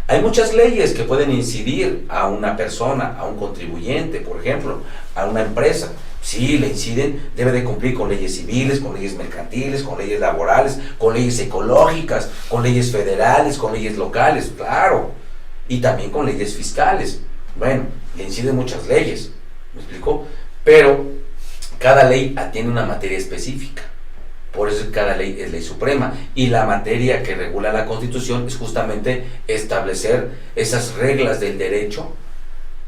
Hay muchas leyes que pueden incidir a una persona, a un contribuyente, por ejemplo, a una empresa. Sí, le inciden, debe de cumplir con leyes civiles, con leyes mercantiles, con leyes laborales, con leyes ecológicas, con leyes federales, con leyes locales, claro, y también con leyes fiscales. Bueno, le inciden muchas leyes, ¿me explico? Pero cada ley atiende una materia específica. Por eso cada ley es ley suprema, y la materia que regula la Constitución es justamente establecer esas reglas del derecho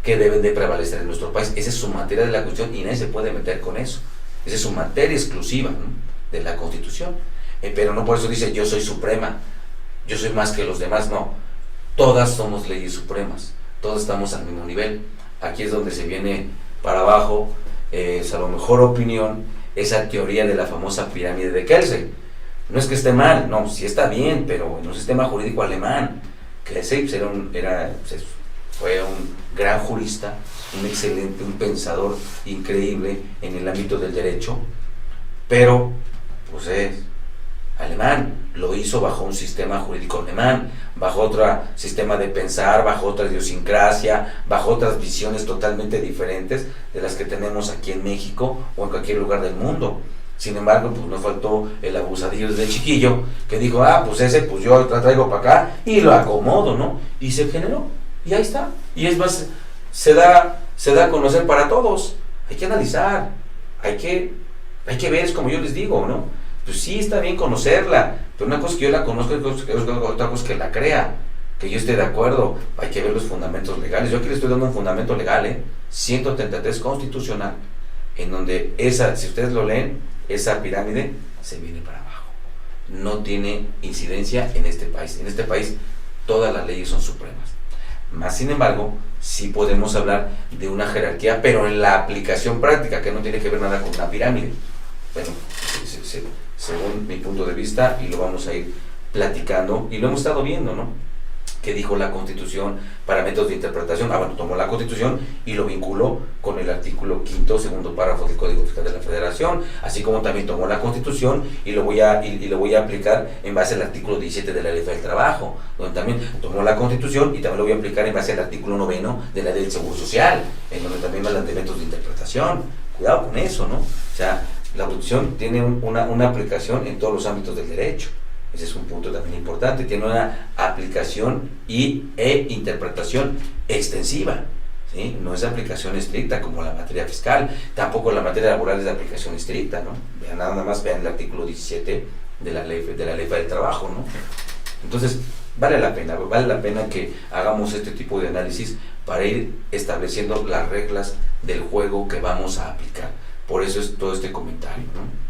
que deben de prevalecer en nuestro país. Esa es su materia de la Constitución y nadie se puede meter con eso. Esa es su materia exclusiva, ¿no?, de la Constitución. Pero no por eso dice yo soy suprema, yo soy más que los demás, no. Todas somos leyes supremas, todos estamos al mismo nivel. Aquí es donde se viene para abajo, a lo mejor opinión, esa teoría de la famosa pirámide de Kelsey. No es que esté mal, no, sí está bien, pero en un sistema jurídico alemán, Kelsey fue un gran jurista, un excelente, un pensador increíble en el ámbito del derecho, pero pues es alemán, lo hizo bajo un sistema jurídico alemán, bajo otro sistema de pensar, bajo otra idiosincrasia, bajo otras visiones totalmente diferentes de las que tenemos aquí en México o en cualquier lugar del mundo. Sin embargo, pues no faltó el abusadillo desde chiquillo que dijo, pues ese, pues yo lo traigo para acá y lo acomodo, ¿no? Y se generó, y ahí está. Y es más, se da a conocer para todos. Hay que analizar, hay que ver, es como yo les digo, ¿no? Pues sí, está bien conocerla, pero una cosa es que yo la conozca y otra cosa es que la crea, que yo esté de acuerdo. Hay que ver los fundamentos legales. Yo aquí le estoy dando un fundamento legal, 133 constitucional, en donde si ustedes lo leen, esa pirámide se viene para abajo. No tiene incidencia en este país. En este país todas las leyes son supremas. Más sin embargo, sí podemos hablar de una jerarquía, pero en la aplicación práctica, que no tiene que ver nada con una pirámide. Bueno, según mi punto de vista, y lo vamos a ir platicando, y lo hemos estado viendo, ¿no?, que dijo la Constitución para métodos de interpretación. Bueno, tomó la Constitución y lo vinculó con el artículo 5º, segundo párrafo del Código Fiscal de la Federación, así como también tomó la Constitución y lo voy a aplicar en base al artículo 17 de la Ley del Trabajo, donde también tomó la Constitución y también lo voy a aplicar en base al artículo 9 de la Ley del Seguro Social, en donde también hablan de métodos de interpretación. Cuidado con eso, ¿no? O sea, la Constitución tiene una aplicación en todos los ámbitos del derecho. Ese es un punto también importante. Tiene una aplicación e interpretación extensiva, ¿sí? No es de aplicación estricta como la materia fiscal, tampoco la materia laboral es de aplicación estricta, ¿no? Nada más vean el artículo 17 de la Ley del Trabajo, ¿no? Entonces, vale la pena que hagamos este tipo de análisis para ir estableciendo las reglas del juego que vamos a aplicar. Por eso es todo este comentario, ¿no?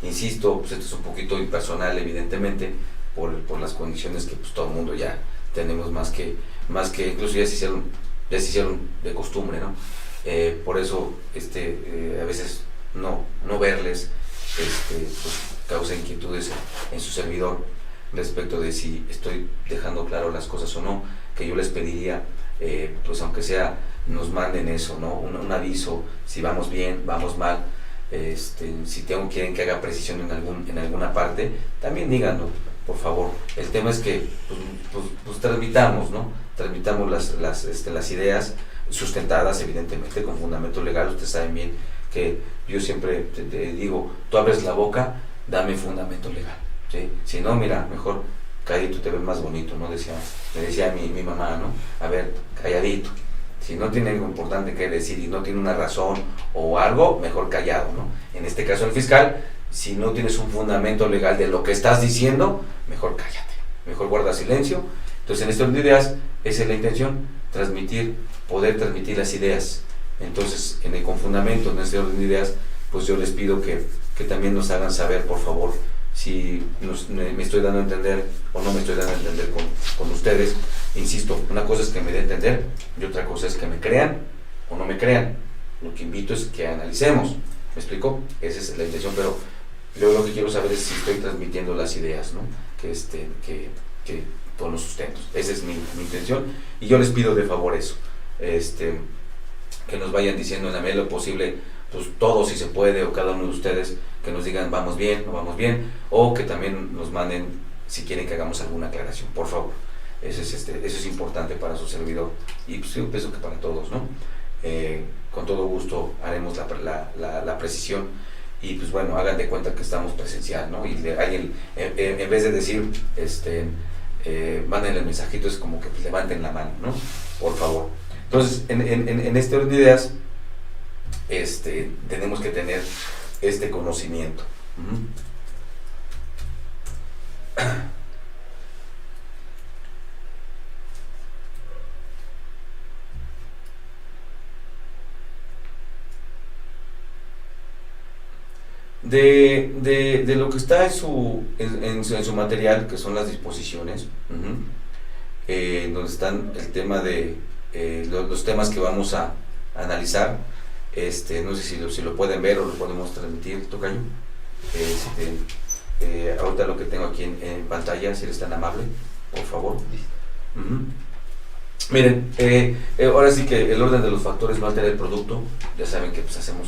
Insisto, pues esto es un poquito impersonal, evidentemente, por las condiciones que pues todo el mundo ya tenemos más que incluso ya se hicieron de costumbre, ¿no? Por eso a veces no verles pues causa inquietudes en su servidor respecto de si estoy dejando claro las cosas o no, que yo les pediría, pues aunque sea, nos manden eso, ¿no? Un aviso, si vamos bien, vamos mal. Si quieren que haga precisión en alguna parte, también díganlo, por favor. El tema es que pues transmitamos, ¿no? Transmitamos las ideas sustentadas, evidentemente, con fundamento legal. Ustedes saben bien que yo siempre te digo, tú abres la boca, dame fundamento legal, ¿sí? Si no, mira, mejor calladito te ves más bonito, ¿no? Me decía mi mamá, ¿no? A ver, calladito. Si no tiene algo importante que decir y no tiene una razón o algo, mejor callado, ¿no? En este caso el fiscal, si no tienes un fundamento legal de lo que estás diciendo, mejor cállate, mejor guarda silencio. Entonces en este orden de ideas, esa es la intención, poder transmitir las ideas Entonces, con fundamento en este orden de ideas, pues yo les pido que también nos hagan saber, por favor, si me estoy dando a entender o no me estoy dando a entender con ustedes. Insisto, una cosa es que me dé a entender y otra cosa es que me crean o no me crean. Lo que invito es que analicemos. ¿Me explico? Esa es la intención, pero yo lo que quiero saber es si estoy transmitiendo las ideas, ¿no? Que con los sustentos. Esa es mi intención y yo les pido de favor eso. Que nos vayan diciendo en la medida de lo posible, pues todo si se puede, o cada uno de ustedes que nos digan vamos bien, no vamos bien, o que también nos manden si quieren que hagamos alguna aclaración, por favor. Eso es importante para su servidor y pues yo pienso que para todos, ¿no? Con todo gusto haremos la precisión y pues bueno, hagan de cuenta que estamos presencial, ¿no? Y alguien, en vez de decir, manden el mensajito, es como que pues, levanten la mano, ¿no? Por favor. Entonces, en este orden de ideas, tenemos que tener este conocimiento. De lo que está en su material, que son las disposiciones, donde están el tema de los temas que vamos a analizar. No sé si lo pueden ver o lo podemos transmitir, tocayo. Ahorita lo que tengo aquí en pantalla, si eres tan amable, por favor. Miren, ahora sí que el orden de los factores no altera el producto. Ya saben que pues hacemos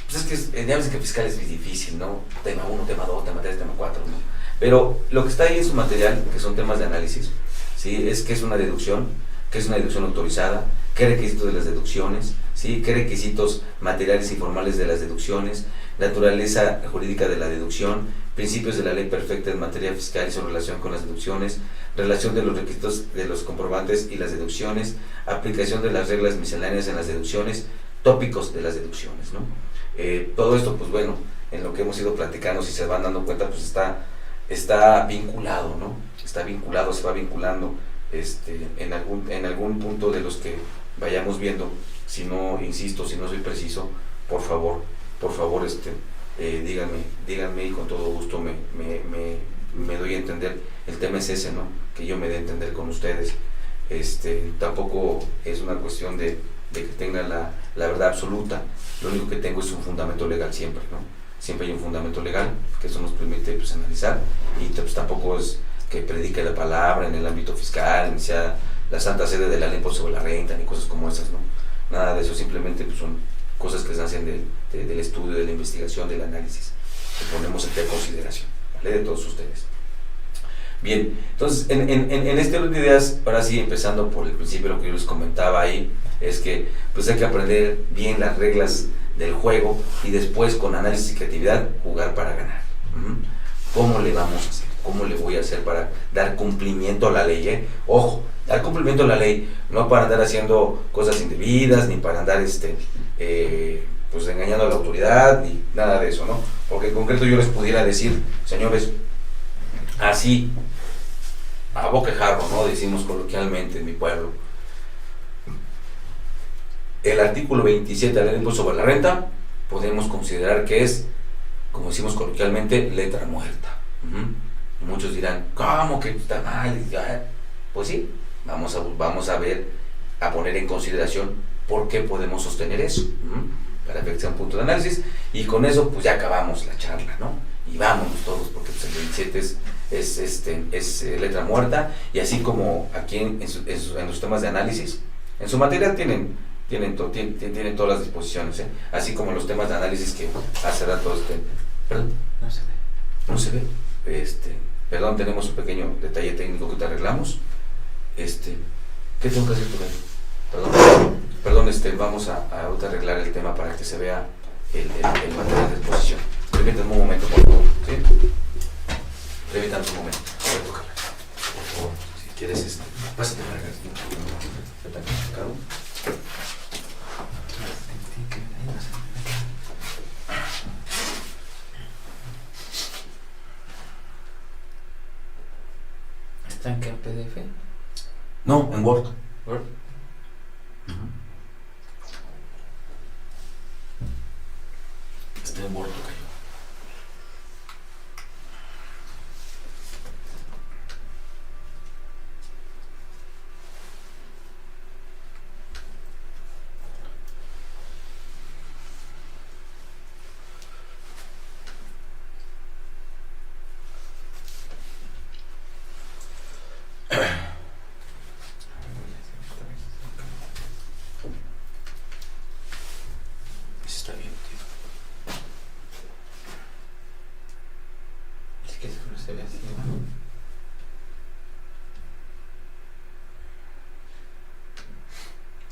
pues es que ya ves que fiscal es difícil, ¿no? Tema 1, tema 2, tema 3, tema 4, ¿no? Pero lo que está ahí en su material, que son temas de análisis, ¿sí? Es que es una deducción, que es una deducción autorizada, qué requisitos de las deducciones, ¿sí? Qué requisitos materiales y formales de las deducciones, naturaleza jurídica de la deducción, principios de la ley perfecta en materia fiscal y su relación con las deducciones, relación de los requisitos de los comprobantes y las deducciones, aplicación de las reglas misceláneas en las deducciones, tópicos de las deducciones, ¿no? Todo esto, pues bueno, en lo que hemos ido platicando, si se van dando cuenta, pues está vinculado, ¿no? Está vinculado, se va vinculando en algún punto de los que vayamos viendo. Si no, insisto, si no soy preciso, por favor, díganme y con todo gusto me doy a entender. El tema es ese, ¿no? Que yo me dé a entender con ustedes. Tampoco es una cuestión de que tenga la verdad absoluta. Lo único que tengo es un fundamento legal siempre, ¿no? Siempre hay un fundamento legal, que eso nos permite pues, analizar, y pues, tampoco es que predique la palabra en el ámbito fiscal, ni sea la santa sede de la ley sobre la renta, ni cosas como esas, ¿no? Nada de eso, simplemente pues, son cosas que nacen del estudio, de la investigación, del análisis, que ponemos aquí a consideración, ¿vale? De todos ustedes. Bien, entonces, en este orden de ideas, ahora sí, empezando por el principio, lo que yo les comentaba ahí, es que pues hay que aprender bien las reglas del juego y después con análisis y creatividad jugar para ganar. ¿Cómo le vamos a hacer? ¿Cómo le voy a hacer para dar cumplimiento a la ley? Ojo, dar cumplimiento a la ley, no para andar haciendo cosas indebidas, ni para andar pues engañando a la autoridad, ni nada de eso, ¿no? Porque en concreto yo les pudiera decir, señores, así, a boquejarro, ¿no? Decimos coloquialmente en mi pueblo, el artículo 27 de la ley del impuesto sobre la renta, podemos considerar que es, como decimos coloquialmente, letra muerta. Muchos dirán, ¿cómo que está mal? Pues sí, vamos a ver, a poner en consideración por qué podemos sostener eso, para que sea un punto de análisis, y con eso pues ya acabamos la charla, ¿no? Y vámonos todos, porque pues, el 27 es letra muerta, y así como aquí en los temas de análisis, en su materia tienen todas las disposiciones, así como los temas de análisis que hace rato perdón, no se ve, perdón, tenemos un pequeño detalle técnico que te arreglamos. ¿Qué tengo que hacer tú? Perdón, vamos a ahorita arreglar el tema para que se vea el material de exposición. Permítanme un momento, por favor, ¿sí? Permítanme un momento, voy a tocarla, por favor, si quieres, pásate para acá, ¿Están que en PDF? No, en Word. ¿Word?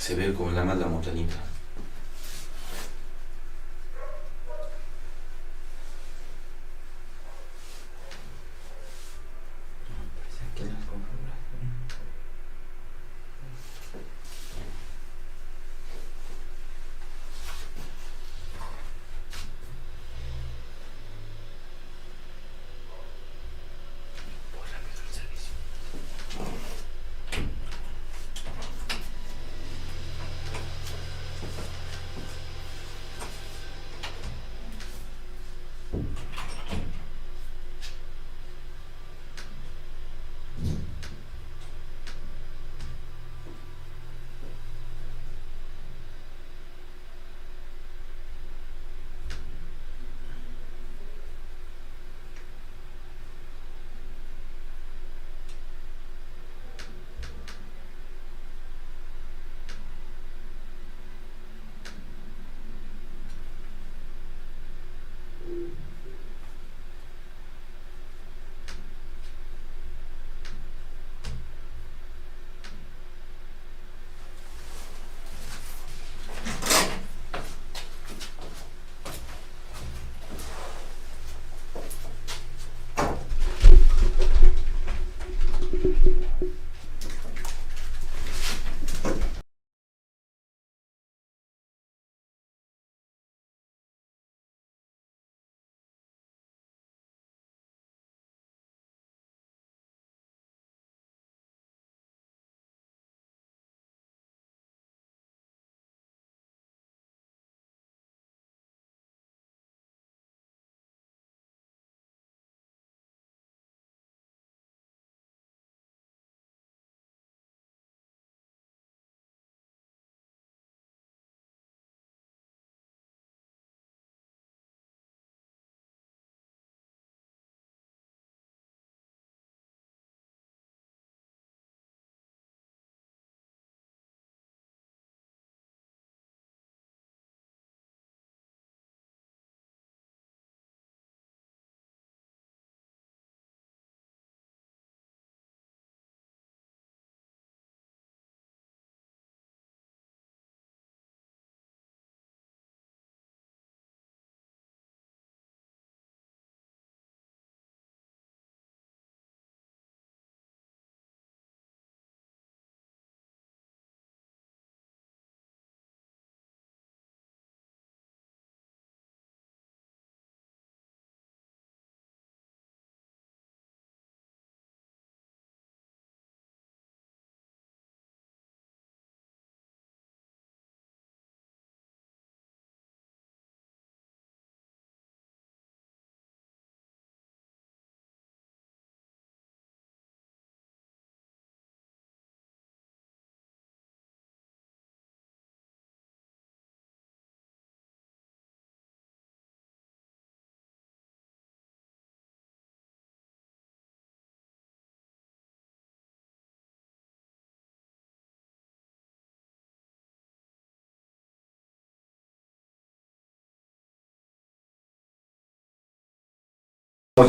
Se ve como nada más la montañita.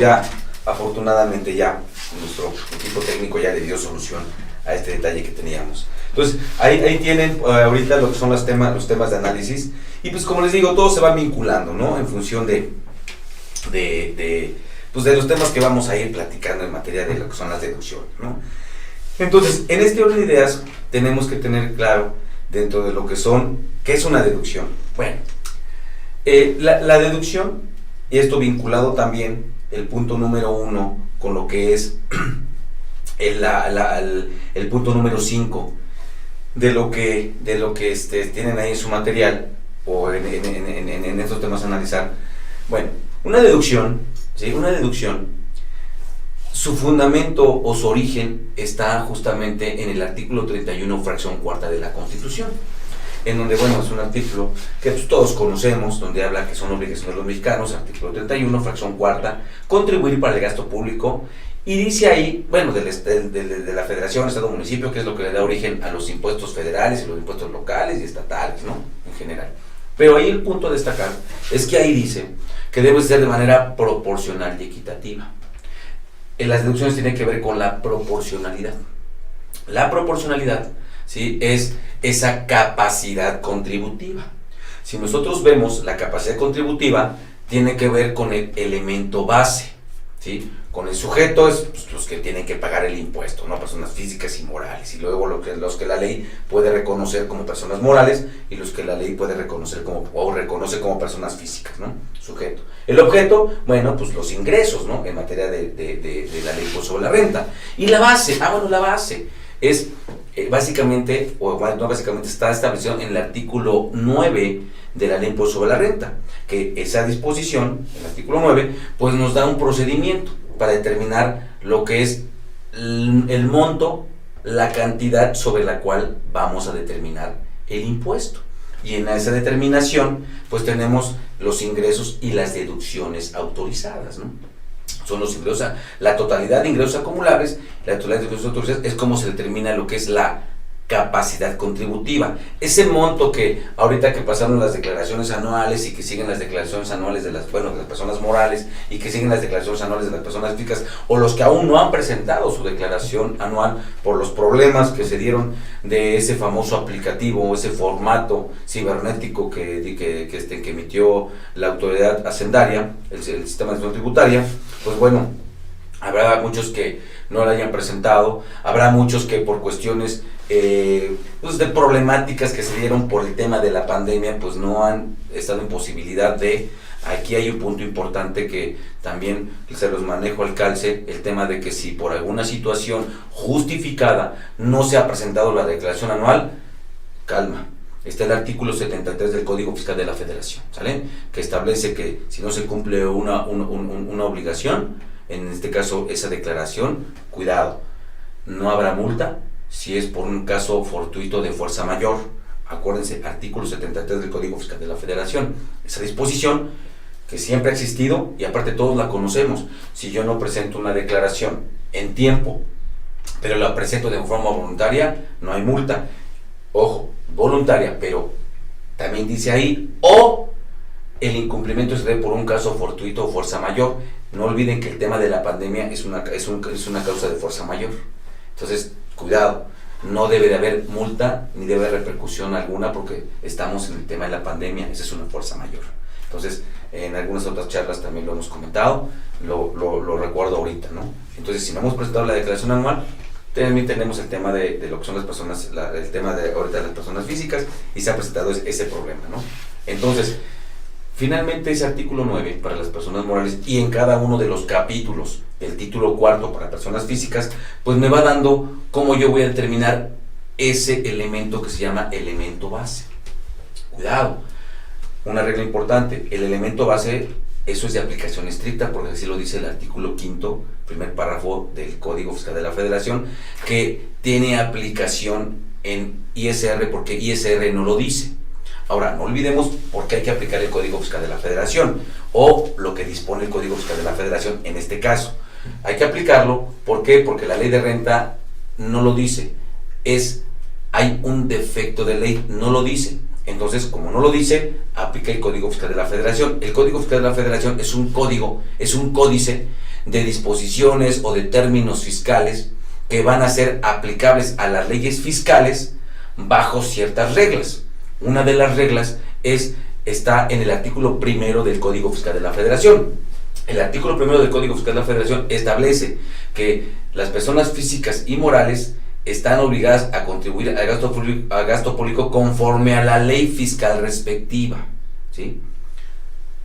Ya, afortunadamente ya, nuestro equipo técnico ya le dio solución a este detalle que teníamos. Entonces, ahí tienen ahorita lo que son los temas de análisis. Y pues como les digo, todo se va vinculando, ¿no? En función pues de los temas que vamos a ir platicando en materia de lo que son las deducciones, ¿no? Entonces, en este orden de ideas, tenemos que tener claro dentro de lo que son, ¿qué es una deducción? Bueno, la deducción, y esto vinculado también, el punto número 1 con lo que es el punto número 5 de lo que tienen ahí en su material o en estos temas a analizar. Bueno, una deducción, ¿sí? Una deducción, su fundamento o su origen está justamente en el artículo 31, fracción cuarta de la Constitución, en donde, bueno, es un artículo que pues, todos conocemos, donde habla que son obligaciones de los mexicanos, artículo 31, fracción cuarta, contribuir para el gasto público, y dice ahí, bueno, de la federación, estado, municipio, que es lo que le da origen a los impuestos federales y los impuestos locales y estatales, ¿no? En general. Pero ahí el punto a destacar es que ahí dice que debe ser de manera proporcional y equitativa. En las deducciones tienen que ver con la proporcionalidad. La proporcionalidad ¿sí? Es esa capacidad contributiva. Si nosotros vemos la capacidad contributiva, tiene que ver con el elemento base, ¿sí? Con el sujeto es pues, los que tienen que pagar el impuesto, ¿no? Personas físicas y morales, y luego los que la ley puede reconocer como personas morales y los que la ley puede reconocer o reconoce como personas físicas, ¿no? Sujeto. El objeto, bueno, pues los ingresos, ¿no? En materia de la ley sobre la renta. Y la base, la base es básicamente, o bueno, no básicamente, está establecido en el artículo 9 de la ley sobre la renta, que esa disposición, el artículo 9, pues nos da un procedimiento para determinar lo que es el monto, la cantidad sobre la cual vamos a determinar el impuesto. Y en esa determinación, pues tenemos los ingresos y las deducciones autorizadas, ¿no? Son los ingresos, la totalidad de ingresos acumulables, la totalidad de ingresos autorizados es como se determina lo que es la capacidad contributiva. Ese monto que ahorita que pasaron las declaraciones anuales y que siguen las declaraciones anuales de las personas morales y que siguen las declaraciones anuales de las personas físicas, o los que aún no han presentado su declaración anual por los problemas que se dieron de ese famoso aplicativo o ese formato cibernético que emitió la autoridad hacendaria, el sistema de gestión tributaria, pues bueno, habrá muchos que no la hayan presentado, habrá muchos que por cuestiones pues de problemáticas que se dieron por el tema de la pandemia, pues no han estado en posibilidad de. Aquí hay un punto importante que también se los manejo al calce, el tema de que si por alguna situación justificada no se ha presentado la declaración anual, calma. Está el artículo 73 del Código Fiscal de la Federación, ¿sale? Que establece que si no se cumple una obligación, en este caso esa declaración, cuidado, no habrá multa si es por un caso fortuito de fuerza mayor. Acuérdense, artículo 73 del Código Fiscal de la Federación. Esa disposición que siempre ha existido y aparte todos la conocemos. Si yo no presento una declaración en tiempo, pero la presento de forma voluntaria, no hay multa. Ojo, voluntaria, pero también dice ahí, o el incumplimiento se debe por un caso fortuito o fuerza mayor. No olviden que el tema de la pandemia es una causa de fuerza mayor. Entonces, cuidado, no debe de haber multa ni debe haber repercusión alguna porque estamos en el tema de la pandemia, esa es una fuerza mayor. Entonces, en algunas otras charlas también lo hemos comentado, lo recuerdo ahorita, ¿no? Entonces, si no hemos presentado la declaración anual, también tenemos el tema de lo que son las personas, el tema de ahorita de las personas físicas y se ha presentado ese problema, ¿no? Entonces, finalmente ese artículo 9 para las personas morales y en cada uno de los capítulos del título cuarto para personas físicas, pues me va dando cómo yo voy a determinar ese elemento que se llama elemento base. Cuidado, una regla importante, el elemento base, eso es de aplicación estricta, porque así lo dice el artículo quinto, primer párrafo del Código Fiscal de la Federación, que tiene aplicación en ISR porque ISR no lo dice. Ahora, no olvidemos por qué hay que aplicar el Código Fiscal de la Federación o lo que dispone el Código Fiscal de la Federación en este caso. Hay que aplicarlo, ¿por qué? Porque la ley de renta no lo dice, hay un defecto de ley, no lo dice. Entonces, como no lo dice, aplica el Código Fiscal de la Federación. El Código Fiscal de la Federación es un código, es un códice de disposiciones o de términos fiscales que van a ser aplicables a las leyes fiscales bajo ciertas reglas. Una de las reglas está en el artículo primero del Código Fiscal de la Federación. El artículo primero del Código Fiscal de la Federación establece que las personas físicas y morales están obligadas a contribuir a gasto público conforme a la ley fiscal respectiva, ¿sí?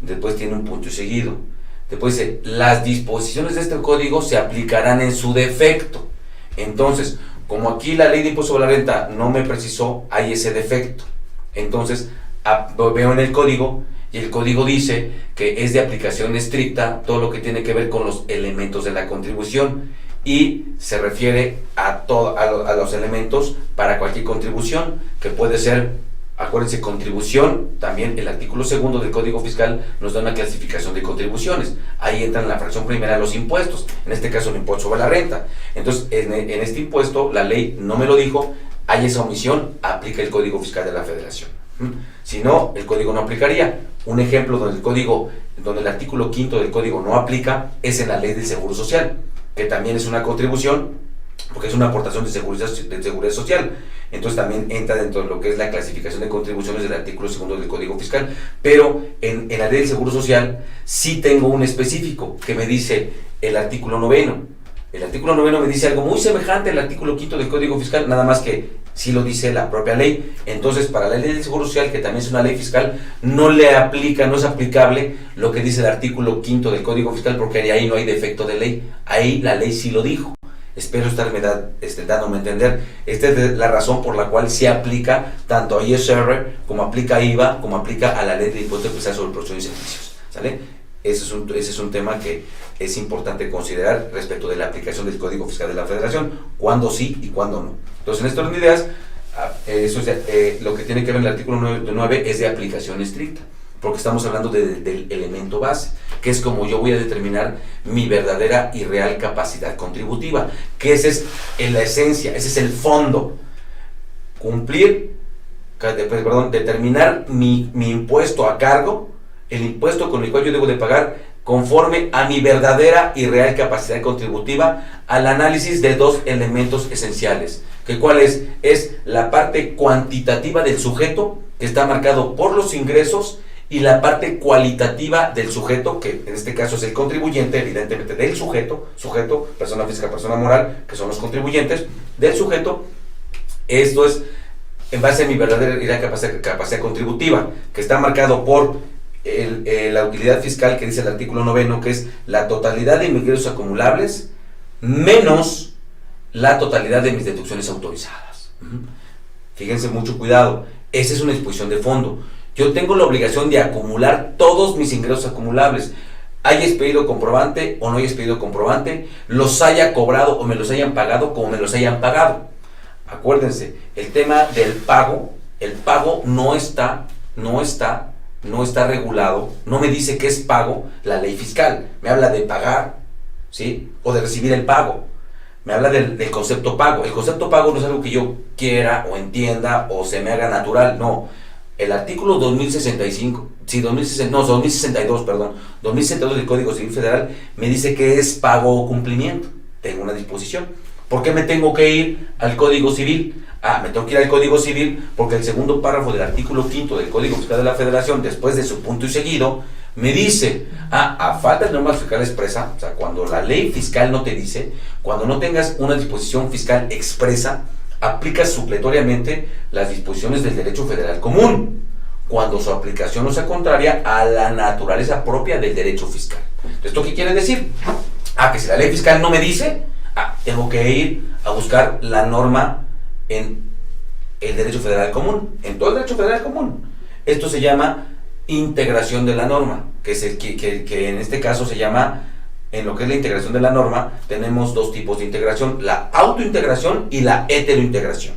Después tiene un punto y seguido. Después dice, las disposiciones de este código se aplicarán en su defecto. Entonces, como aquí la ley de impuesto sobre la renta no me precisó, hay ese defecto. Entonces, veo en el código, y el código dice que es de aplicación estricta todo lo que tiene que ver con los elementos de la contribución y se refiere a los elementos para cualquier contribución, que puede ser, acuérdense, contribución, también el artículo segundo del Código Fiscal nos da una clasificación de contribuciones. Ahí entra en la fracción primera los impuestos, en este caso el impuesto sobre la renta. Entonces, en este impuesto, la ley no me lo dijo, hay esa omisión, aplica el Código Fiscal de la Federación. Si no, el código no aplicaría. Un ejemplo donde el artículo quinto del código no aplica es en la ley del Seguro Social, que también es una contribución porque es una aportación de seguridad social. Entonces también entra dentro de lo que es la clasificación de contribuciones del artículo 2 del Código Fiscal. Pero en la ley del Seguro Social sí tengo un específico que me dice el artículo 9. El artículo 9 me dice algo muy semejante al artículo 5 del Código Fiscal, nada más que sí lo dice la propia ley. Entonces, para la ley del Seguro Social, que también es una ley fiscal, no le aplica, no es aplicable lo que dice el artículo 5 del Código Fiscal, porque ahí no hay defecto de ley. Ahí la ley sí lo dijo. Espero estarme dándome a entender. Esta es la razón por la cual se aplica tanto a ISR, como aplica a IVA, como aplica a la ley de impuesto especial sobre producción y servicios. ¿Sale? Ese es un tema que es importante considerar respecto de la aplicación del Código Fiscal de la Federación, cuándo sí y cuándo no. Entonces, en este orden de ideas, eso es lo que tiene que ver el artículo 9 es de aplicación estricta, porque estamos hablando del elemento base, que es como yo voy a determinar mi verdadera y real capacidad contributiva, que esa es la esencia, ese es el fondo. Determinar mi impuesto a cargo, el impuesto con el cual yo debo de pagar conforme a mi verdadera y real capacidad contributiva, al análisis de dos elementos esenciales, que cuál es la parte cuantitativa del sujeto, que está marcado por los ingresos, y la parte cualitativa del sujeto, que en este caso es el contribuyente, evidentemente del sujeto, persona física, persona moral, que son los contribuyentes, del sujeto. Esto es en base a mi verdadera y real capacidad contributiva, que está marcado por la utilidad fiscal, que dice el artículo 9, que es la totalidad de mis ingresos acumulables menos la totalidad de mis deducciones autorizadas. Fíjense, mucho cuidado, esa es una disposición de fondo. Yo tengo la obligación de acumular todos mis ingresos acumulables, haya expedido comprobante o no haya expedido comprobante, los haya cobrado o me los hayan pagado como me los hayan pagado. Acuérdense, el tema del pago, el pago no está regulado, no me dice qué es pago la ley fiscal, me habla de pagar, ¿sí? O de recibir el pago, me habla del concepto pago. El concepto pago no es algo que yo quiera o entienda o se me haga natural, no. El artículo 2062 del Código Civil Federal me dice que es pago o cumplimiento. Tengo una disposición. ¿Por qué me tengo que ir al Código Civil? Me tengo que ir al Código Civil porque el segundo párrafo del artículo 5 del Código Fiscal de la Federación, después de su punto y seguido, me dice, a falta de norma fiscal expresa, o sea, cuando la ley fiscal no te dice, cuando no tengas una disposición fiscal expresa, aplicas supletoriamente las disposiciones del derecho federal común, cuando su aplicación no sea contraria a la naturaleza propia del derecho fiscal. ¿Esto qué quiere decir? Que si la ley fiscal no me dice, tengo que ir a buscar la norma en el derecho federal común, en todo el derecho federal común. Esto se llama integración de la norma, que en este caso se llama, en lo que es la integración de la norma, tenemos dos tipos de integración, la autointegración y la heterointegración.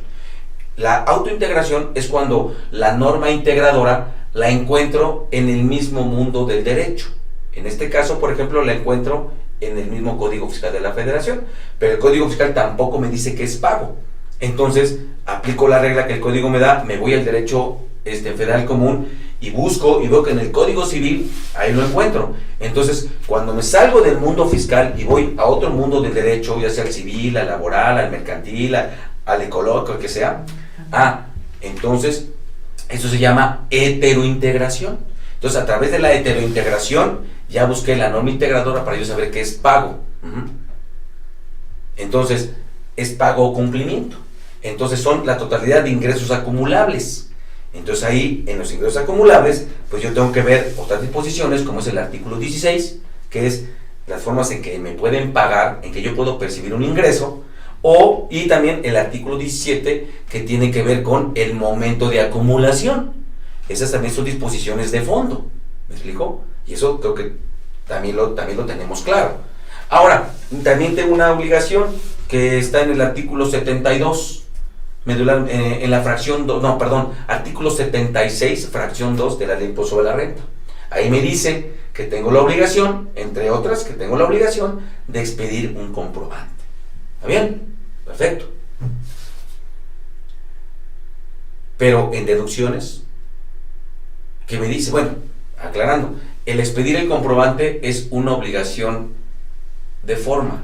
La autointegración es cuando la norma integradora la encuentro en el mismo mundo del derecho. En este caso, por ejemplo, la encuentro en el mismo Código Fiscal de la Federación, pero el Código Fiscal tampoco me dice que es pago. Entonces, aplico la regla que el Código me da, me voy al derecho federal común y busco y veo que en el Código Civil ahí lo encuentro. Entonces, cuando me salgo del mundo fiscal y voy a otro mundo del derecho, ya sea al civil, al laboral, al mercantil, al ecológico, el que sea, entonces eso se llama heterointegración. Entonces, a través de la heterointegración ya busqué la norma integradora para yo saber qué es pago. Entonces, es pago o cumplimiento. Entonces, son la totalidad de ingresos acumulables. Entonces, ahí, en los ingresos acumulables, pues yo tengo que ver otras disposiciones, como es el artículo 16, que es las formas en que me pueden pagar, en que yo puedo percibir un ingreso, y también el artículo 17, que tiene que ver con el momento de acumulación. Esas también son disposiciones de fondo. ¿Me explico? Y eso creo que también lo tenemos claro. Ahora, también tengo una obligación que está en el artículo 72, en la fracción 2, artículo 76, fracción 2 de la Ley Impuesto sobre la Renta. Ahí me dice que tengo la obligación, entre otras, que tengo la obligación de expedir un comprobante. ¿Está bien? Perfecto. Pero en deducciones, ¿qué me dice? Bueno, aclarando, el expedir el comprobante es una obligación de forma,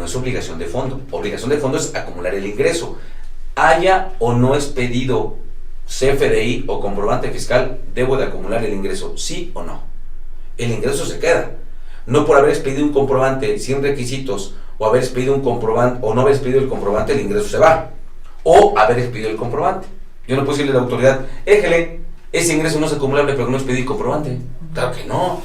no es obligación de fondo. Obligación de fondo es acumular el ingreso. Haya o no expedido CFDI o comprobante fiscal, debo de acumular el ingreso, sí o no. El ingreso se queda. No por haber expedido un comprobante sin requisitos o haber expedido un comprobante o no haber expedido el comprobante, el ingreso se va. O haber expedido el comprobante. Yo no puedo decirle a la autoridad, éjele, ese ingreso no es acumulable porque no expedí el comprobante. Claro que no.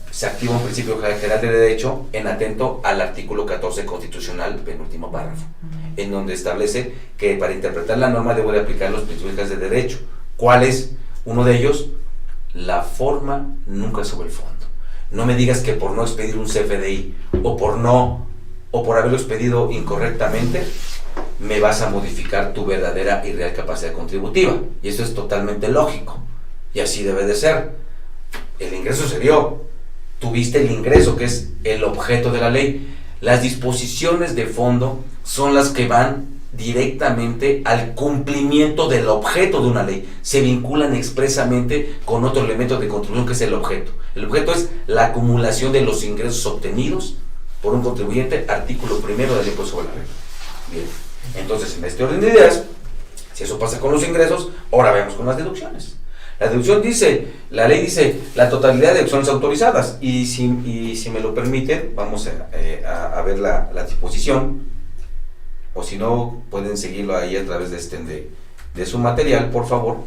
Se activa un principio general de derecho en atento al artículo 14 constitucional, penúltimo párrafo, en donde establece que para interpretar la norma debo de aplicar los principios de derecho. ¿Cuál es? Uno de ellos, la forma nunca sobre el fondo. No me digas que por no expedir un CFDI o por haberlo expedido incorrectamente, me vas a modificar tu verdadera y real capacidad contributiva. Y eso es totalmente lógico. Y así debe de ser. El ingreso se dio. Tuviste el ingreso, que es el objeto de la ley. Las disposiciones de fondo son las que van directamente al cumplimiento del objeto de una ley. Se vinculan expresamente con otro elemento de contribución que es el objeto. El objeto es la acumulación de los ingresos obtenidos por un contribuyente, artículo primero del impuesto sobre la renta. Bien, entonces en este orden de ideas, si eso pasa con los ingresos, ahora vemos con las deducciones. La deducción dice, la ley dice, la totalidad de deducciones autorizadas. Y si me lo permiten, vamos a ver la disposición. O si no, pueden seguirlo ahí a través de su material, por favor.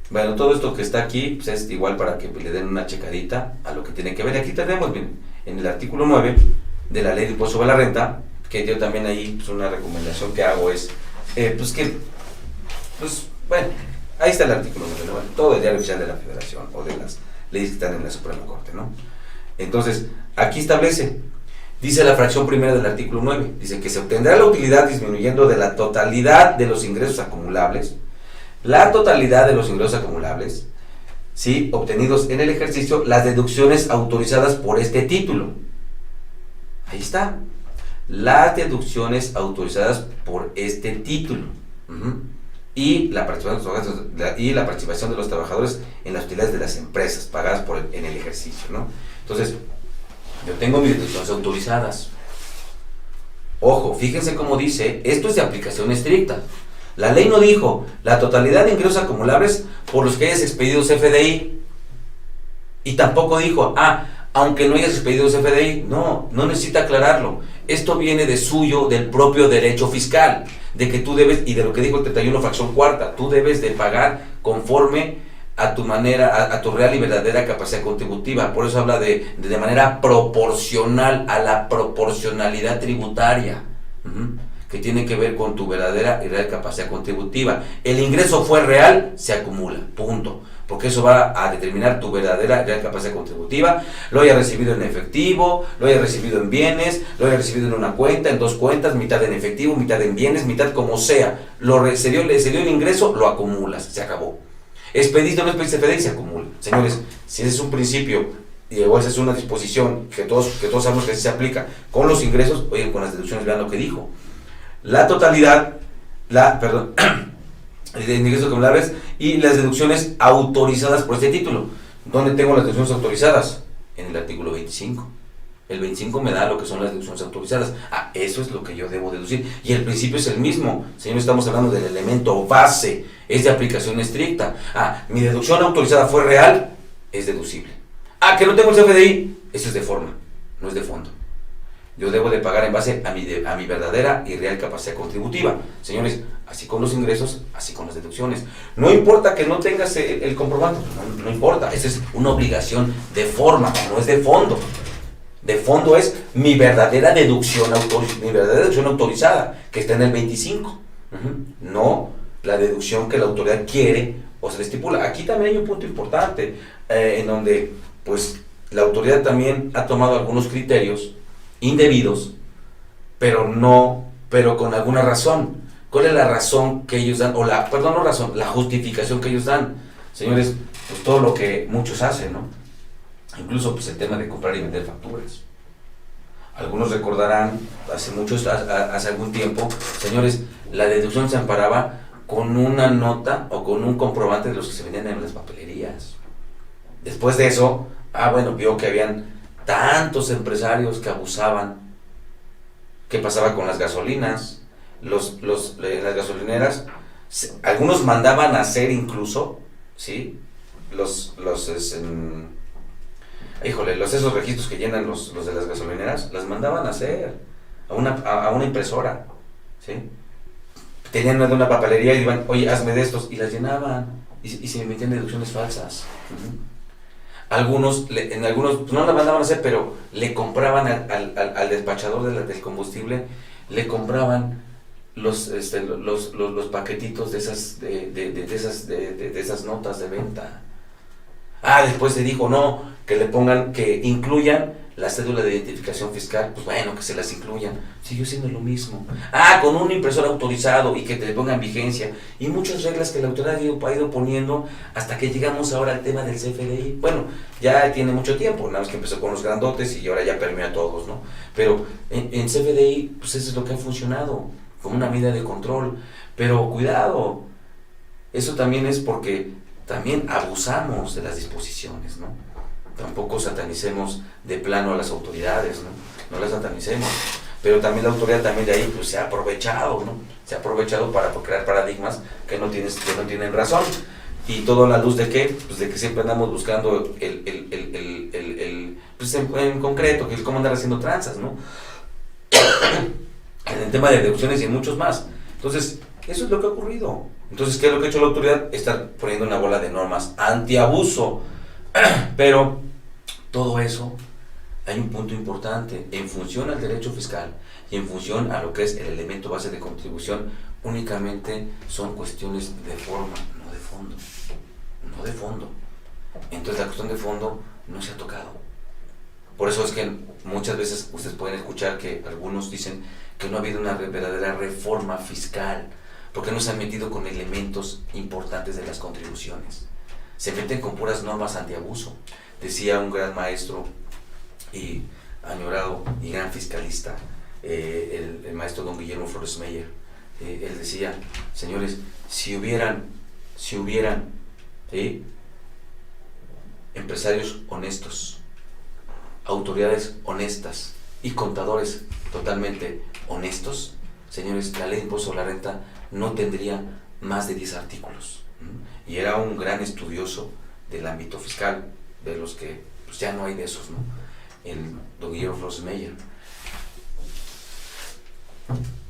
Bueno, todo esto que está aquí pues es igual para que le den una checadita a lo que tiene que ver. Aquí tenemos, miren, en el artículo 9 de la ley de impuesto sobre la renta, que yo también ahí, pues una recomendación que hago es, bueno, ahí está el artículo 9, ¿no? Todo el diario oficial de la Federación o de las leyes que están en la Suprema Corte, ¿no? Entonces, aquí establece, dice la fracción primera del artículo 9, dice que se obtendrá la utilidad disminuyendo de la totalidad de los ingresos acumulables, la totalidad de los ingresos acumulables, ¿sí?, obtenidos en el ejercicio, las deducciones autorizadas por este título. Ahí está, las deducciones autorizadas por este título. Y la participación de los trabajadores en las utilidades de las empresas pagadas en el ejercicio, ¿no? Entonces, yo tengo mis deducciones autorizadas. Ojo, fíjense cómo dice, esto es de aplicación estricta. La ley no dijo la totalidad de ingresos acumulables por los que hayas expedido CFDI. Y tampoco dijo, aunque no hayas expedido CFDI. No necesita aclararlo. Esto viene de suyo, del propio derecho fiscal, de que tú debes, y de lo que dijo el 31 fracción cuarta, tú debes de pagar conforme a tu manera, a tu real y verdadera capacidad contributiva. Por eso habla de manera proporcional a la proporcionalidad tributaria, que tiene que ver con tu verdadera y real capacidad contributiva. El ingreso fue real, se acumula, punto. Porque eso va a determinar tu verdadera y real capacidad contributiva. Lo haya recibido en efectivo, lo haya recibido en bienes, lo haya recibido en una cuenta, en dos cuentas, mitad en efectivo, mitad en bienes, mitad como sea. Se dio el ingreso, lo acumulas, se acabó. Expediste o no expediste CFDI, se acumula. Señores, si ese es un principio o esa es una disposición que todos sabemos que se aplica con los ingresos, oigan, con las deducciones, vean lo que dijo. La totalidad, de ingresos acumulables y las deducciones autorizadas por este título. ¿Dónde tengo las deducciones autorizadas? En el artículo 25. El 25 me da lo que son las deducciones autorizadas. Eso es lo que yo debo deducir. Y el principio es el mismo. Señor, estamos hablando del elemento base. Es de aplicación estricta. Mi deducción autorizada fue real, es deducible. Que no tengo el CFDI, eso es de forma, no es de fondo. Yo debo de pagar en base a mi verdadera y real capacidad contributiva. Señores, así con los ingresos, así con las deducciones. No importa que no tengas el comprobante, no importa. Esa es una obligación de forma, no es de fondo. De fondo es mi verdadera deducción autorizada, que está en el 25. No la deducción que la autoridad quiere o se le estipula. Aquí también hay un punto importante, en donde pues la autoridad también ha tomado algunos criterios indebidos, pero con alguna razón. ¿Cuál es la razón que ellos dan? La justificación que ellos dan. Señores, pues todo lo que muchos hacen, ¿no? Incluso pues el tema de comprar y vender facturas. Algunos recordarán, hace algún tiempo, señores, la deducción se amparaba con una nota o con un comprobante de los que se vendían en las papelerías. Después de eso, bueno, vio que habían tantos empresarios que abusaban. ¿Qué pasaba con las gasolinas? Las gasolineras, algunos mandaban a hacer incluso, ¿sí? Esos registros que llenan los de las gasolineras, las mandaban a hacer a una impresora, ¿sí? Tenían una papelería y iban, oye, hazme de estos, y las llenaban, y se emitían deducciones falsas. Algunos pues no la mandaban a hacer, pero le compraban al despachador del combustible, le compraban los paquetitos de esas notas de venta. Después se dijo, no, que incluyan la cédula de identificación fiscal. Pues bueno, que se las incluyan. Siguió siendo lo mismo. Con un impresor autorizado y que te le pongan vigencia. Y muchas reglas que la autoridad ha ido poniendo hasta que llegamos ahora al tema del CFDI. Bueno, ya tiene mucho tiempo, nada más que empezó con los grandotes y ahora ya permea a todos, ¿no? Pero en CFDI, pues eso es lo que ha funcionado, como una medida de control. Pero cuidado, eso también es porque también abusamos de las disposiciones, ¿no? Tampoco satanicemos de plano a las autoridades, no las satanicemos, pero también la autoridad también de ahí pues se ha aprovechado, ¿no? Se ha aprovechado para crear paradigmas que no tienen razón. Y todo a la luz de qué? Pues de que siempre andamos buscando pues en concreto, que es cómo andar haciendo tranzas, ¿no? En el tema de deducciones y en muchos más. Entonces, eso es lo que ha ocurrido. Entonces, ¿qué es lo que ha hecho la autoridad? Estar poniendo una bola de normas antiabuso. Pero todo eso, hay un punto importante. En función al derecho fiscal y en función a lo que es el elemento base de contribución, únicamente son cuestiones de forma, no de fondo. No de fondo. Entonces, la cuestión de fondo no se ha tocado. Por eso es que muchas veces ustedes pueden escuchar que algunos dicen que no ha habido una verdadera reforma fiscal, porque no se han metido con elementos importantes de las contribuciones. Se meten con puras normas antiabuso. Decía un gran maestro y añorado y gran fiscalista, el maestro don Guillermo Flores Meyer. Él decía, señores, si hubieran empresarios honestos, autoridades honestas y contadores totalmente honestos, señores, la ley de impuesto sobre la renta no tendría más de 10 artículos. Y era un gran estudioso del ámbito fiscal, de los que pues ya no hay de esos, ¿no? El don Guillermo Flores Meyer.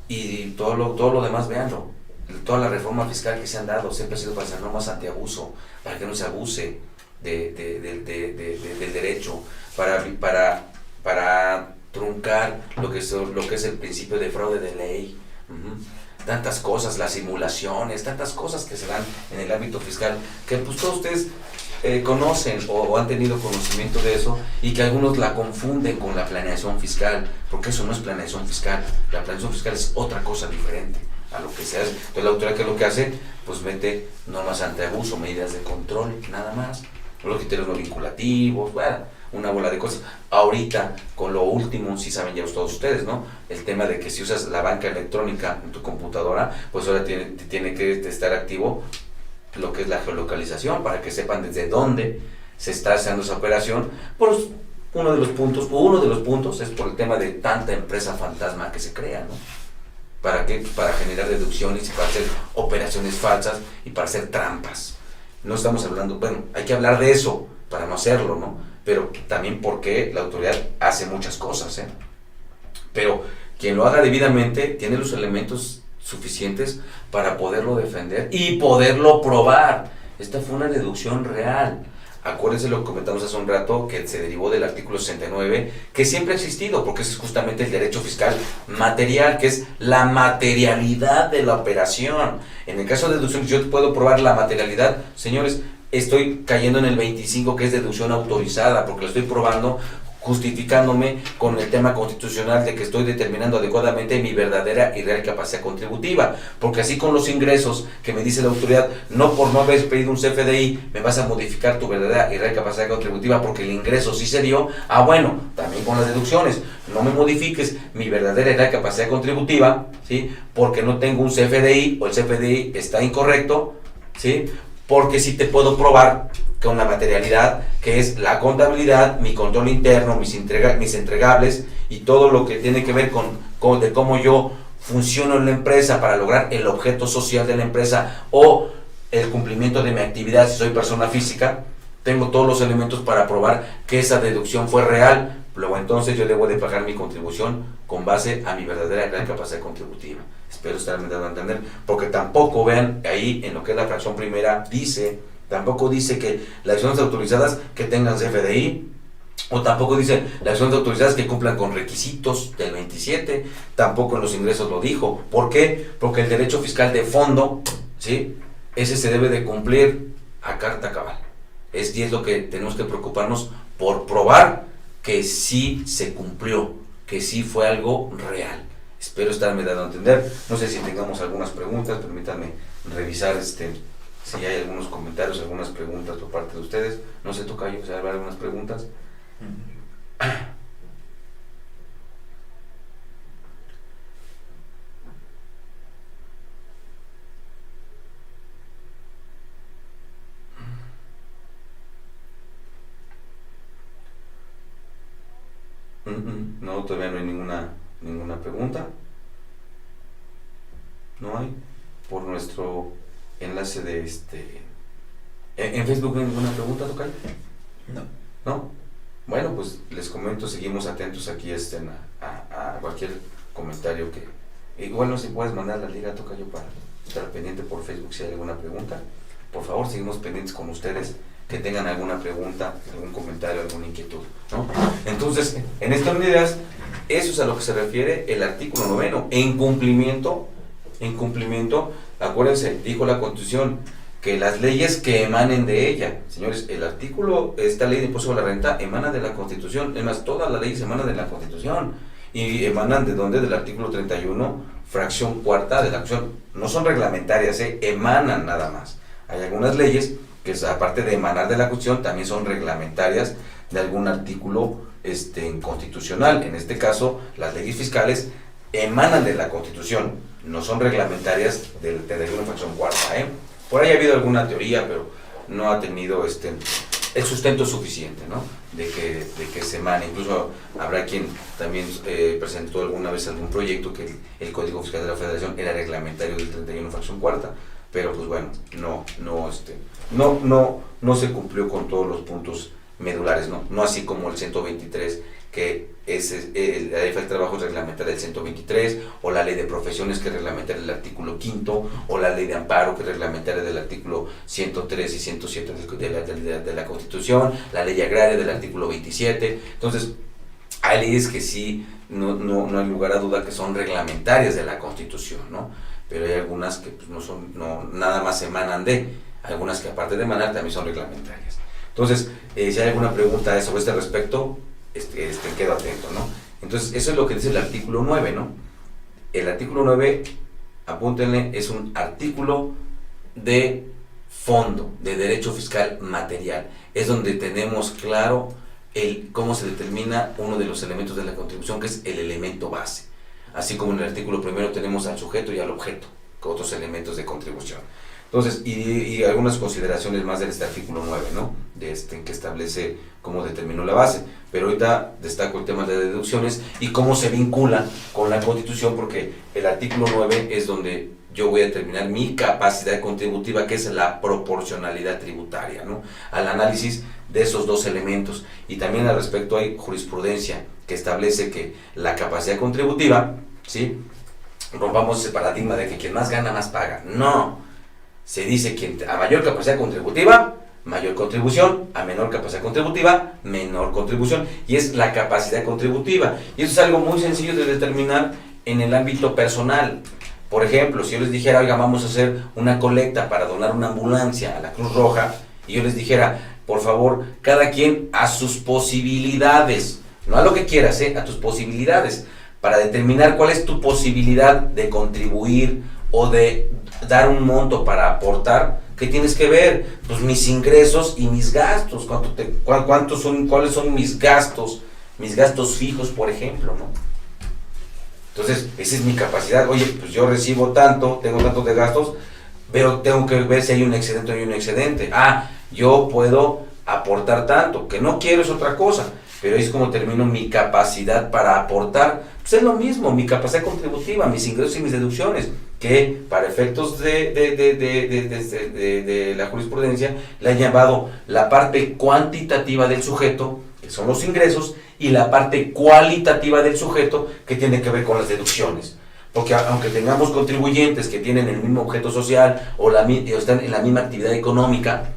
Y todo lo demás, véanlo. Toda la reforma fiscal que se han dado siempre ha sido para hacer normas antiabuso, para que no se abuse del derecho, para truncar lo que es el principio de fraude de ley. Tantas cosas, las simulaciones, tantas cosas que se dan en el ámbito fiscal, que pues todos ustedes conocen o han tenido conocimiento de eso, y que algunos la confunden con la planeación fiscal, porque eso no es planeación fiscal. La planeación fiscal es otra cosa diferente a lo que se hace. Entonces la autoridad, ¿qué es lo que hace? Pues mete normas antiabuso, medidas de control, nada más, los criterios no vinculativos, bueno, una bola de cosas. Ahorita, con lo último, sí saben ya todos ustedes, ¿no? El tema de que si usas la banca electrónica en tu computadora, pues ahora tiene que estar activo lo que es la geolocalización, para que sepan desde dónde se está haciendo esa operación. Pues uno de los puntos es por el tema de tanta empresa fantasma que se crea, ¿no? ¿Para qué? Pues para generar deducciones y para hacer operaciones falsas y para hacer trampas. No estamos hablando, bueno, hay que hablar de eso para no hacerlo, ¿no? Pero también porque la autoridad hace muchas cosas, Pero quien lo haga debidamente tiene los elementos suficientes para poderlo defender y poderlo probar. Esta fue una deducción real. Acuérdense lo que comentamos hace un rato, que se derivó del artículo 69, que siempre ha existido, porque ese es justamente el derecho fiscal material, que es la materialidad de la operación. En el caso de deducción, yo puedo probar la materialidad, señores, estoy cayendo en el 25, que es deducción autorizada, porque lo estoy probando justificándome con el tema constitucional de que estoy determinando adecuadamente mi verdadera y real capacidad contributiva, porque así con los ingresos que me dice la autoridad, no por no haber pedido un CFDI me vas a modificar tu verdadera y real capacidad contributiva porque el ingreso sí se dio. Bueno, también con las deducciones, no me modifiques mi verdadera y real capacidad contributiva, ¿sí? Porque no tengo un CFDI o el CFDI está incorrecto, ¿sí? Porque sí te puedo probar con la materialidad, que es la contabilidad, mi control interno, mis entregables y todo lo que tiene que ver con de cómo yo funciono en la empresa para lograr el objeto social de la empresa o el cumplimiento de mi actividad si soy persona física. Tengo todos los elementos para probar que esa deducción fue real. Luego entonces yo debo de pagar mi contribución con base a mi verdadera y real capacidad contributiva. Espero estarme dando a entender, porque tampoco vean ahí en lo que es la fracción primera, tampoco dice que las acciones autorizadas que tengan CFDI, o tampoco dice las acciones autorizadas que cumplan con requisitos del 27, tampoco en los ingresos lo dijo. ¿Por qué? Porque el derecho fiscal de fondo, ¿sí? Ese se debe de cumplir a carta cabal. Y es lo que tenemos que preocuparnos por probar que sí se cumplió, que sí fue algo real. Espero estarme dando a entender. No sé si tengamos algunas preguntas, permítanme revisar si hay algunos comentarios, algunas preguntas por parte de ustedes. No sé, Tocayo, si hay algunas preguntas. No, todavía no hay ninguna pregunta. No hay. Por nuestro enlace de ¿En Facebook no hay ninguna pregunta, Tocayo? No. ¿No? Bueno, pues les comento, seguimos atentos aquí a cualquier comentario que... Igual no, si puedes mandar la liga, Tocayo, para estar pendiente por Facebook si hay alguna pregunta. Por favor, seguimos pendientes con ustedes que tengan alguna pregunta, algún comentario, alguna inquietud, ¿no? Entonces, en estas unidades, eso es a lo que se refiere el artículo 9. En cumplimiento, acuérdense, dijo la Constitución, que las leyes que emanen de ella, señores, esta ley de impuesto a la renta emana de la Constitución, además todas las leyes emanan de la Constitución, y emanan de dónde, del artículo 31, fracción cuarta de la Constitución, no son reglamentarias, emanan nada más. Hay algunas leyes que aparte de emanar de la Constitución, también son reglamentarias de algún artículo constitucional. En este caso, las leyes fiscales emanan de la Constitución, no son reglamentarias de una fracción cuarta, Por ahí ha habido alguna teoría, pero no ha tenido el sustento suficiente, ¿no? De que se emane. Incluso habrá quien también presentó alguna vez algún proyecto que el Código Fiscal de la Federación era reglamentario del 31 fracción cuarta, pero pues bueno, no se cumplió con todos los puntos medulares, no así como el 123, que la ley del trabajo es reglamentaria del 123, o la ley de profesiones que es reglamentaria del artículo 5, o la ley de amparo que es reglamentaria del artículo 103 y 107 de la Constitución, la ley agraria del artículo 27. Entonces, hay leyes que sí, no hay lugar a duda que son reglamentarias de la Constitución, ¿no? Pero hay algunas que pues, nada más emanan algunas que aparte de emanar también son reglamentarias. Entonces, si hay alguna pregunta sobre este respecto, quedo atento, ¿no? Entonces, eso es lo que dice el artículo 9, ¿no? El artículo 9, apúntenle, es un artículo de fondo, de derecho fiscal material. Es donde tenemos claro cómo se determina uno de los elementos de la contribución, que es el elemento base. Así como en el artículo primero tenemos al sujeto y al objeto, con otros elementos de contribución. Entonces, y algunas consideraciones más de este artículo 9, ¿no? Que establece cómo determinó la base. Pero ahorita destaco el tema de deducciones y cómo se vincula con la Constitución, porque el artículo 9 es donde yo voy a determinar mi capacidad contributiva, que es la proporcionalidad tributaria, ¿no? Al análisis de esos dos elementos. Y también al respecto hay jurisprudencia que establece que la capacidad contributiva, ¿sí? Rompamos ese paradigma de que quien más gana, más paga. No. Se dice que a mayor capacidad contributiva, mayor contribución, a menor capacidad contributiva, menor contribución, y es la capacidad contributiva. Y eso es algo muy sencillo de determinar en el ámbito personal. Por ejemplo, si yo les dijera, oiga, vamos a hacer una colecta para donar una ambulancia a la Cruz Roja, y yo les dijera, por favor, cada quien a sus posibilidades, no a lo que quieras, a tus posibilidades, para determinar cuál es tu posibilidad de contribuir o de dar un monto para aportar. ¿Qué tienes que ver? Pues mis ingresos y mis gastos, cuáles son mis gastos fijos, por ejemplo, ¿no? Entonces, esa es mi capacidad. Oye, pues yo recibo tanto, tengo tantos de gastos, pero tengo que ver si hay un excedente o no hay un excedente. Yo puedo aportar tanto, que no quiero es otra cosa, pero es como termino mi capacidad para aportar. Pues es lo mismo, mi capacidad contributiva, mis ingresos y mis deducciones, que para efectos de la jurisprudencia le han llamado la parte cuantitativa del sujeto, que son los ingresos, y la parte cualitativa del sujeto, que tiene que ver con las deducciones. Porque aunque tengamos contribuyentes que tienen el mismo objeto social o están en la misma actividad económica,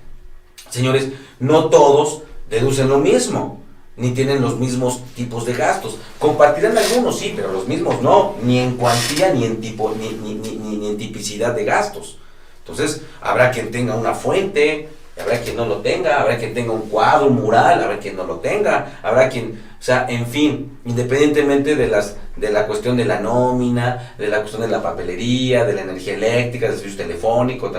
señores, no todos deducen lo mismo, ni tienen los mismos tipos de gastos. Compartirán algunos, sí, pero los mismos no, ni en cuantía, ni en tipo, ni en tipicidad de gastos. Entonces, habrá quien tenga una fuente, habrá quien no lo tenga, habrá quien tenga un cuadro, un mural, habrá quien no lo tenga, habrá quien, o sea, en fin, independientemente de la cuestión de la nómina, de la cuestión de la papelería, de la energía eléctrica, del servicio telefónico,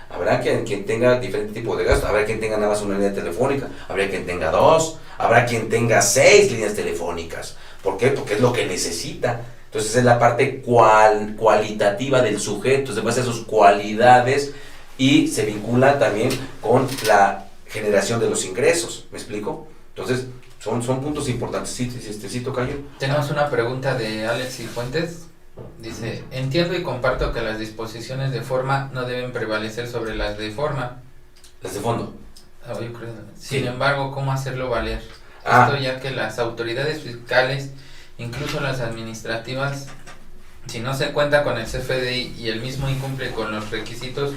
habrá quien tenga diferentes tipos de gastos, habrá quien tenga nada más una línea telefónica, habrá quien tenga 2, habrá quien tenga 6 líneas telefónicas. ¿Por qué? Porque es lo que necesita. Entonces esa es la parte cualitativa del sujeto, se basa en sus cualidades y se vincula también con la generación de los ingresos. ¿Me explico? Entonces son puntos importantes. Sí, tocayo. Tenemos una pregunta de Alex Fuentes. Dice, entiendo y comparto que las disposiciones de forma no deben prevalecer sobre las de forma. Las de fondo. Yo creo. Sin embargo, ¿cómo hacerlo valer? Esto ya que las autoridades fiscales, incluso las administrativas, si no se cuenta con el CFDI y el mismo incumple con los requisitos,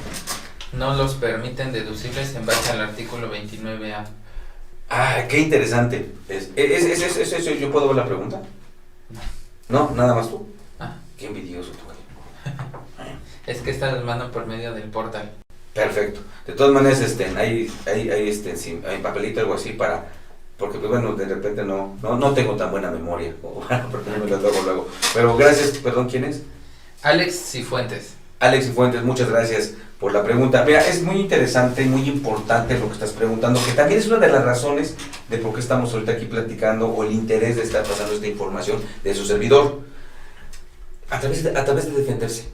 no los permiten deducibles en base al artículo 29A. Qué interesante. ¿Es yo puedo ver la pregunta? No, nada más tú. Qué envidioso tú. Es que estas las mandan por medio del portal. Perfecto. De todas maneras, hay papelito algo así porque pues bueno, de repente no tengo tan buena memoria, porque no me lo hago luego. Pero gracias, perdón, ¿quién es? Alex Cifuentes. Alex Cifuentes, muchas gracias por la pregunta. Mira, es muy interesante, muy importante lo que estás preguntando, que también es una de las razones de por qué estamos ahorita aquí platicando, o el interés de estar pasando esta información de su servidor, a través de defenderse.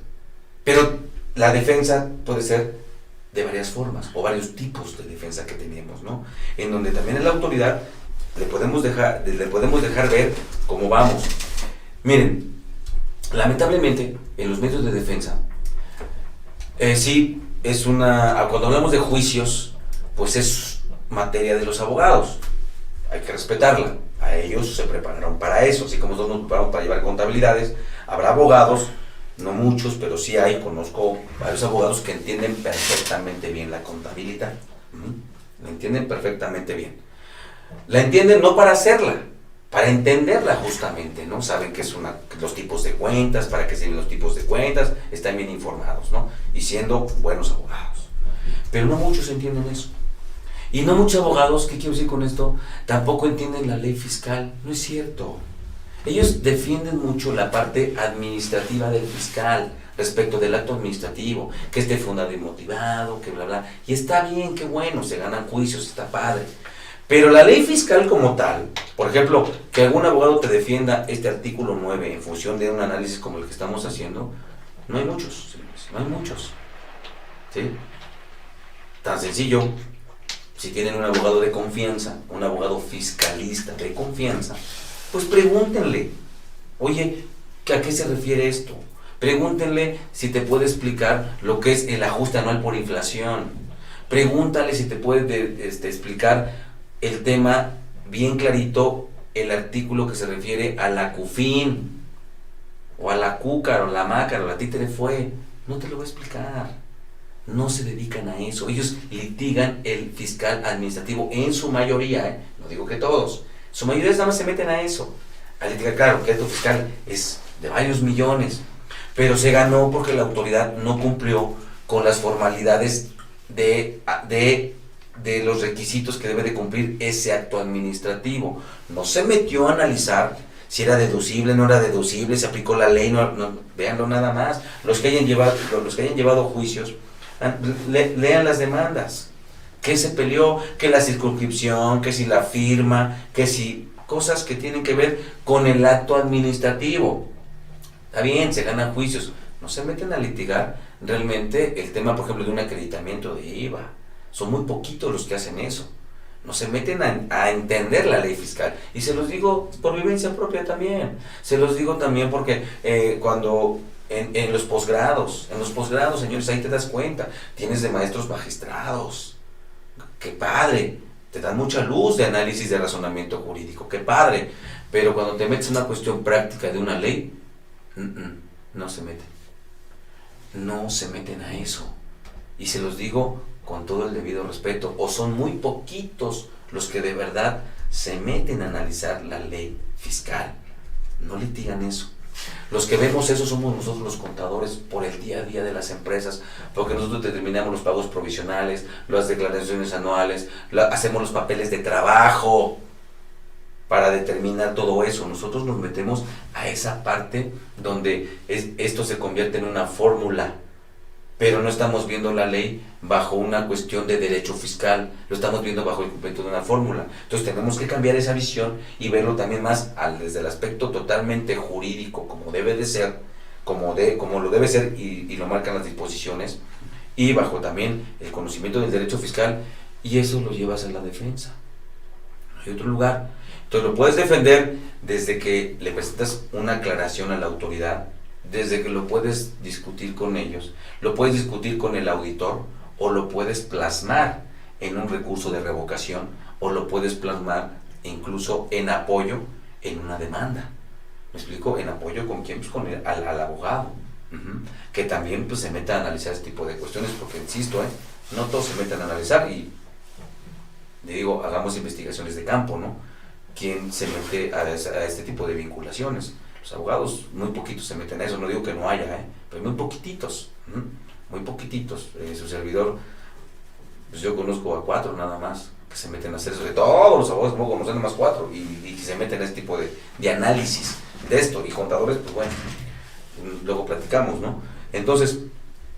Pero la defensa puede ser de varias formas, o varios tipos de defensa que tenemos, ¿no? En donde también en la autoridad le podemos dejar ver cómo vamos. Miren, lamentablemente, en los medios de defensa, sí, cuando hablamos de juicios, pues es materia de los abogados, hay que respetarla, a ellos se prepararon para eso, así como nosotros nos preparamos para llevar contabilidades, habrá abogados, no muchos, pero sí conozco varios abogados que entienden perfectamente bien la contabilidad, la entienden perfectamente bien, la entienden no para hacerla, para entenderla justamente, ¿no? Saben que los tipos de cuentas, para qué sirven los tipos de cuentas, están bien informados, ¿no? Y siendo buenos abogados. Pero no muchos entienden eso. Y no muchos abogados, ¿qué quiero decir con esto? Tampoco entienden la ley fiscal. No es cierto. Ellos defienden mucho la parte administrativa del fiscal, respecto del acto administrativo, que esté fundado y motivado, que bla, bla. Y está bien, qué bueno, se ganan juicios, está padre. Pero la ley fiscal como tal, por ejemplo, que algún abogado te defienda este artículo 9 en función de un análisis como el que estamos haciendo, no hay muchos, señores, no hay muchos. ¿Sí? Tan sencillo, si tienen un abogado de confianza, un abogado fiscalista de confianza, pues pregúntenle, oye, ¿a qué se refiere esto? Pregúntenle si te puede explicar lo que es el ajuste anual por inflación. Pregúntale si te puede explicar el tema bien clarito, el artículo que se refiere a la CUFIN, o a la CUCAR, o la MACAR, o la títere fue. No te lo voy a explicar. No se dedican a eso. Ellos litigan el fiscal administrativo en su mayoría, no digo que todos. Su mayoría nada más se meten a eso. A litigar, claro, que el fiscal es de varios millones, pero se ganó porque la autoridad no cumplió con las formalidades de de los requisitos que debe de cumplir ese acto administrativo. No se metió a analizar si era deducible, no era deducible, se aplicó la ley, véanlo nada más. Los que hayan llevado juicios, lean las demandas. ¿Qué se peleó? Que la circunscripción, que si la firma, que si cosas que tienen que ver con el acto administrativo. Está bien, se ganan juicios. No se meten a litigar realmente el tema, por ejemplo, de un acreditamiento de IVA. Son muy poquitos los que hacen eso. No se meten a entender la ley fiscal. Y se los digo por vivencia propia también. Se los digo también porque cuando en los posgrados, señores, ahí te das cuenta. Tienes de maestros magistrados. ¡Qué padre! Te dan mucha luz de análisis de razonamiento jurídico. ¡Qué padre! Pero cuando te metes en una cuestión práctica de una ley, no se meten. No se meten a eso. Y se los digo con todo el debido respeto, o son muy poquitos los que de verdad se meten a analizar la ley fiscal. No litigan eso. Los que vemos eso somos nosotros los contadores por el día a día de las empresas, porque nosotros determinamos los pagos provisionales, las declaraciones anuales, hacemos los papeles de trabajo para determinar todo eso. Nosotros nos metemos a esa parte donde esto se convierte en una fórmula, pero no estamos viendo la ley bajo una cuestión de derecho fiscal, lo estamos viendo bajo el cumplimiento de una fórmula. Entonces tenemos que cambiar esa visión y verlo también más desde el aspecto totalmente jurídico, como debe de ser, como lo debe ser y lo marcan las disposiciones, y bajo también el conocimiento del derecho fiscal, y eso lo llevas a la defensa. No hay otro lugar. Entonces lo puedes defender desde que le presentas una aclaración a la autoridad, desde que lo puedes discutir con ellos, lo puedes discutir con el auditor, o lo puedes plasmar en un recurso de revocación, o lo puedes plasmar incluso en apoyo en una demanda. ¿Me explico? En apoyo con quién, pues con al abogado, que también pues se meta a analizar este tipo de cuestiones, porque insisto, no todos se meten a analizar, y le digo, hagamos investigaciones de campo, ¿no? ¿Quién se mete a este tipo de vinculaciones? Los abogados, muy poquitos se meten a eso, no digo que no haya, pero muy poquititos, muy poquititos. Su servidor, pues yo conozco a 4 nada más que se meten a hacer eso. De todos los abogados no conocen más 4 y se meten a este tipo de análisis de esto. Y contadores, pues bueno, luego platicamos, ¿no? Entonces,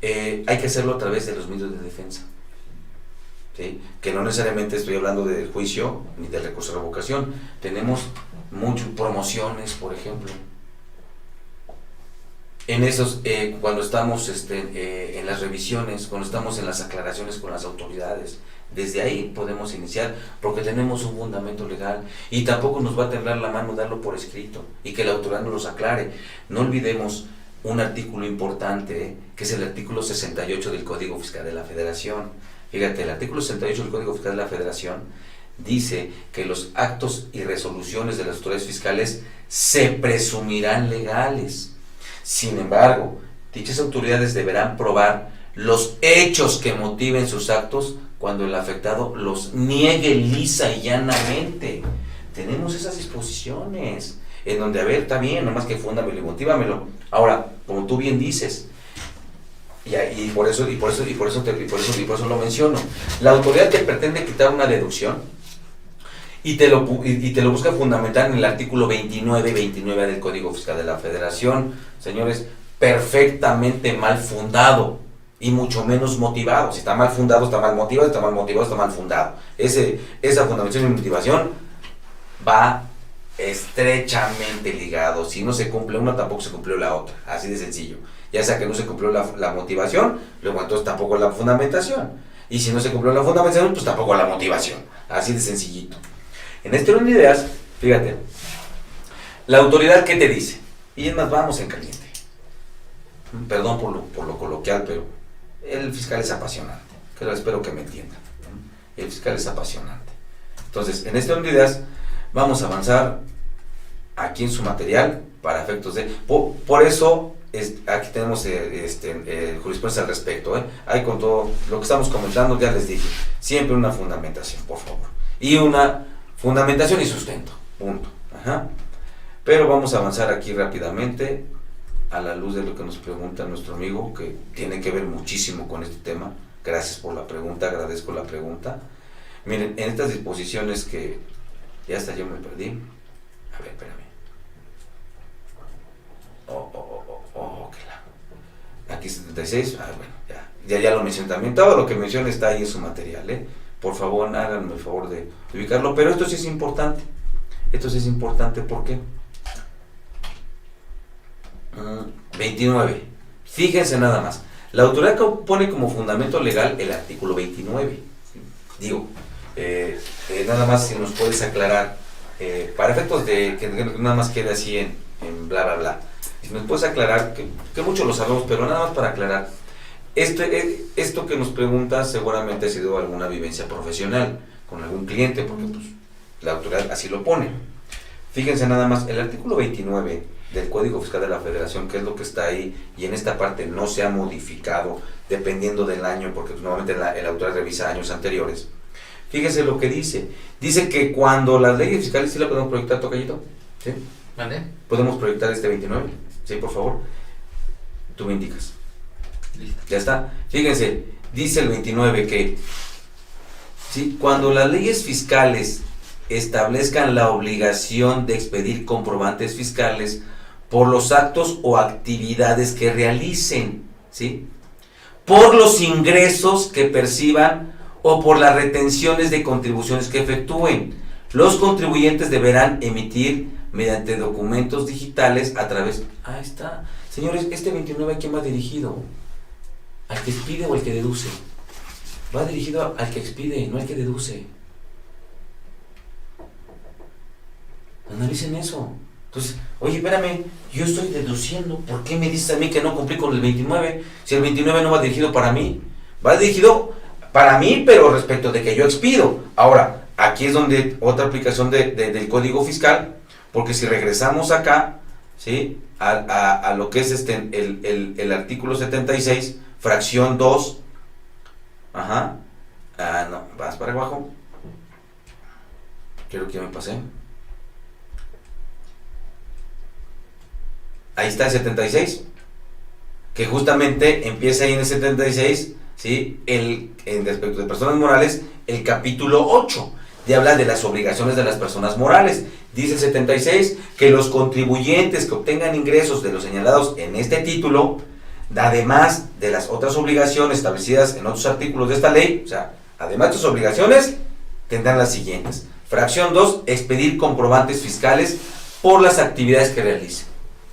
hay que hacerlo a través de los medios de defensa, ¿sí? Que no necesariamente estoy hablando del juicio ni del recurso de revocación. Tenemos muchas promociones, por ejemplo. En esos, cuando estamos en las revisiones, cuando estamos en las aclaraciones con las autoridades, desde ahí podemos iniciar, porque tenemos un fundamento legal, y tampoco nos va a temblar la mano darlo por escrito y que la autoridad nos los aclare. No olvidemos un artículo importante, que es el artículo 68 del Código Fiscal de la Federación. Fíjate, el artículo 68 del Código Fiscal de la Federación dice que los actos y resoluciones de las autoridades fiscales se presumirán legales. Sin embargo, dichas autoridades deberán probar los hechos que motiven sus actos cuando el afectado los niegue lisa y llanamente. Tenemos esas disposiciones en donde, a ver, está bien, nomás que fúndamelo y motívamelo. Ahora, como tú bien dices, y por eso lo menciono, la autoridad te pretende quitar una deducción y te lo busca fundamentar en el artículo 29 del Código Fiscal de la Federación. Señores, perfectamente mal fundado y mucho menos motivado. Si está mal fundado, está mal motivado, está mal motivado, está mal fundado. Esa fundamentación y motivación va estrechamente ligado. Si no se cumple una, tampoco se cumplió la otra. Así de sencillo. Ya sea que no se cumplió la motivación, luego entonces tampoco la fundamentación. Y si no se cumplió la fundamentación, pues tampoco la motivación. Así de sencillito. En este orden de ideas, fíjate, la autoridad, ¿qué te dice? Y es más, vamos en caliente. Perdón por lo coloquial, pero el fiscal es apasionante. Espero que me entiendan. El fiscal es apasionante. Entonces, en este orden de ideas, vamos a avanzar aquí en su material para efectos de... Por eso, aquí tenemos jurisprudencia al respecto. Ahí con todo lo que estamos comentando, ya les dije, siempre una fundamentación, por favor. Y una fundamentación y sustento, punto. Pero vamos a avanzar aquí rápidamente a la luz de lo que nos pregunta nuestro amigo, que tiene que ver muchísimo con este tema. Gracias por la pregunta, agradezco la pregunta. Miren, en estas disposiciones que ya hasta yo me perdí. A ver, espérame. Aquí 76, bueno, ya lo mencioné también. Todo lo que mencioné está ahí en su material, ¿eh? Por favor, háganme el favor de ubicarlo. Pero esto sí es importante. Esto sí es importante, ¿por qué? 29. Fíjense nada más. La autoridad pone como fundamento legal el artículo 29. Digo, nada más si nos puedes aclarar, para efectos de que nada más quede así en bla bla bla. Si nos puedes aclarar, que mucho lo sabemos, pero nada más para aclarar. Esto que nos preguntas seguramente ha sido alguna vivencia profesional con algún cliente, porque pues, la autoridad así lo pone. Fíjense nada más, el artículo 29 del Código Fiscal de la Federación, que es lo que está ahí, y en esta parte no se ha modificado dependiendo del año, porque pues, normalmente la autoridad revisa años anteriores. Fíjense lo que dice. Dice que cuando las leyes fiscales, ¿sí la podemos proyectar, tocallito? ¿Sí? ¿Vale? ¿Podemos proyectar este 29? Sí, por favor. Tú me indicas. Listo. Ya está. Fíjense, dice el 29 que ¿sí? Cuando las leyes fiscales establezcan la obligación de expedir comprobantes fiscales por los actos o actividades que realicen, ¿sí? Por los ingresos que perciban o por las retenciones de contribuciones que efectúen, los contribuyentes deberán emitir mediante documentos digitales a través... Ahí está. Señores, este 29 ¿a quién va dirigido? ¿Al que expide o al que deduce? Va dirigido al que expide, no al que deduce. Analicen eso. Entonces, oye, espérame, yo estoy deduciendo, ¿por qué me dices a mí que no cumplí con el 29? Si el 29 no va dirigido para mí, va dirigido para mí, pero respecto de que yo expido. Ahora, aquí es donde otra aplicación del Código Fiscal, porque si regresamos acá, ¿sí? A lo que es el artículo 76, fracción 2, no, vas para abajo, creo que ya me pasé. Ahí está el 76, que justamente empieza ahí en el 76, ¿sí? En respecto de personas morales, el capítulo 8, de habla de las obligaciones de las personas morales. Dice el 76 que los contribuyentes que obtengan ingresos de los señalados en este título, además de las otras obligaciones establecidas en otros artículos de esta ley, o sea, además de sus obligaciones, tendrán las siguientes. Fracción 2, expedir comprobantes fiscales por las actividades que realicen.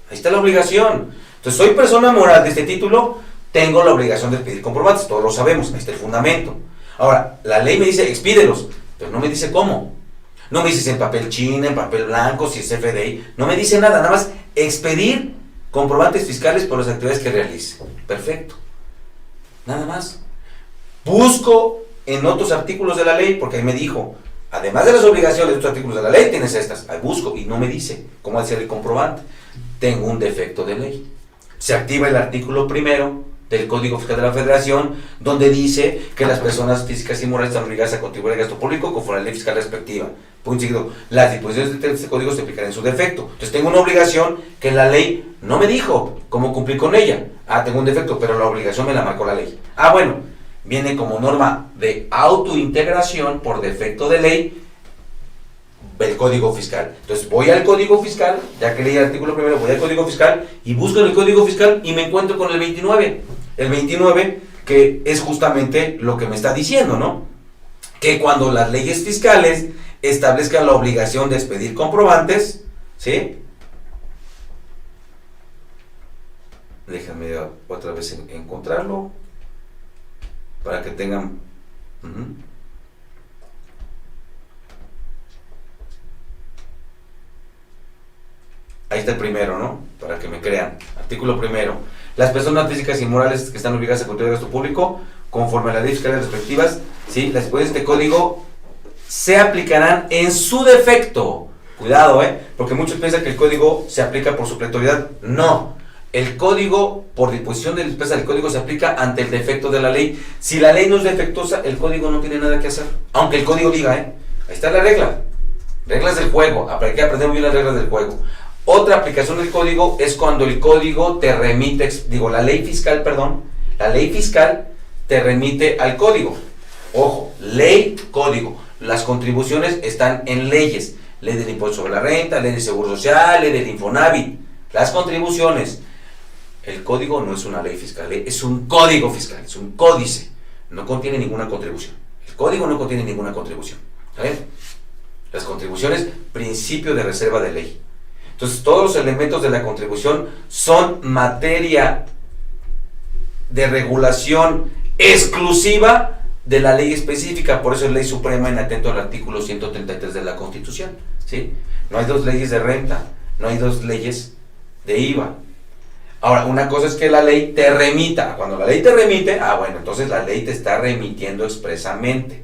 Ahí está la obligación. Entonces, soy persona moral de este título, tengo la obligación de expedir comprobantes, todos lo sabemos, ahí está el fundamento. Ahora, la ley me dice, expídelos, pero no me dice cómo. No me dice si en papel china, en papel blanco, si es CFDI, no me dice nada más expedir comprobantes fiscales por las actividades que realice. Perfecto. Nada más. Busco en otros artículos de la ley, porque ahí me dijo, además de las obligaciones de otros artículos de la ley, tienes estas. Ahí busco y no me dice cómo hacer el comprobante. Tengo un defecto de ley. Se activa el artículo 1 del Código Fiscal de la Federación, donde dice que las personas físicas y morales están obligadas a contribuir al gasto público conforme a la ley fiscal respectiva. Punto seguido. Las disposiciones de este código se aplicarán en su defecto. Entonces tengo una obligación que la ley no me dijo cómo cumplir con ella. Tengo un defecto, pero la obligación me la marcó la ley. Bueno, viene como norma de autointegración por defecto de ley el Código Fiscal. Entonces voy al Código Fiscal, ya que leí el artículo 1, voy al Código Fiscal y busco en el Código Fiscal y me encuentro con el 29. El 29 que es justamente lo que me está diciendo, ¿no? Que cuando las leyes fiscales establezcan la obligación de expedir comprobantes, ¿sí? Déjenme otra vez encontrarlo para que tengan... Ahí está el primero, ¿no? Para que me crean. Artículo 1. Las personas físicas y morales que están obligadas a contribuir al gasto público, conforme a las leyes fiscales respectivas, ¿sí? Las disposiciones de este código se aplicarán en su defecto. Cuidado, porque muchos piensan que el código se aplica por supletoriedad. No. El código, por disposición de la empresa del código, se aplica ante el defecto de la ley. Si la ley no es defectuosa, el código no tiene nada que hacer. Aunque el código diga, ahí está la regla. Reglas del juego. Hay que aprender muy bien las reglas del juego. Otra aplicación del código es cuando el código te remite, la ley fiscal te remite al código. Ojo, ley, código. las contribuciones están en leyes, ley del impuesto sobre la renta, ley del seguro social, ley del Infonavit. Las contribuciones, el código no es una ley fiscal, es un código fiscal, es un códice, no contiene ninguna contribución. El código no contiene ninguna contribución. ¿Saben? Las contribuciones, principio de reserva de ley. Entonces, todos los elementos de la contribución son materia de regulación exclusiva de la ley específica, por eso es ley suprema en atento al artículo 133 de la Constitución, ¿sí? No hay dos leyes de renta, no hay dos leyes de IVA. Ahora, una cosa es que la ley te remita, cuando la ley te remite, bueno, entonces la ley te está remitiendo expresamente.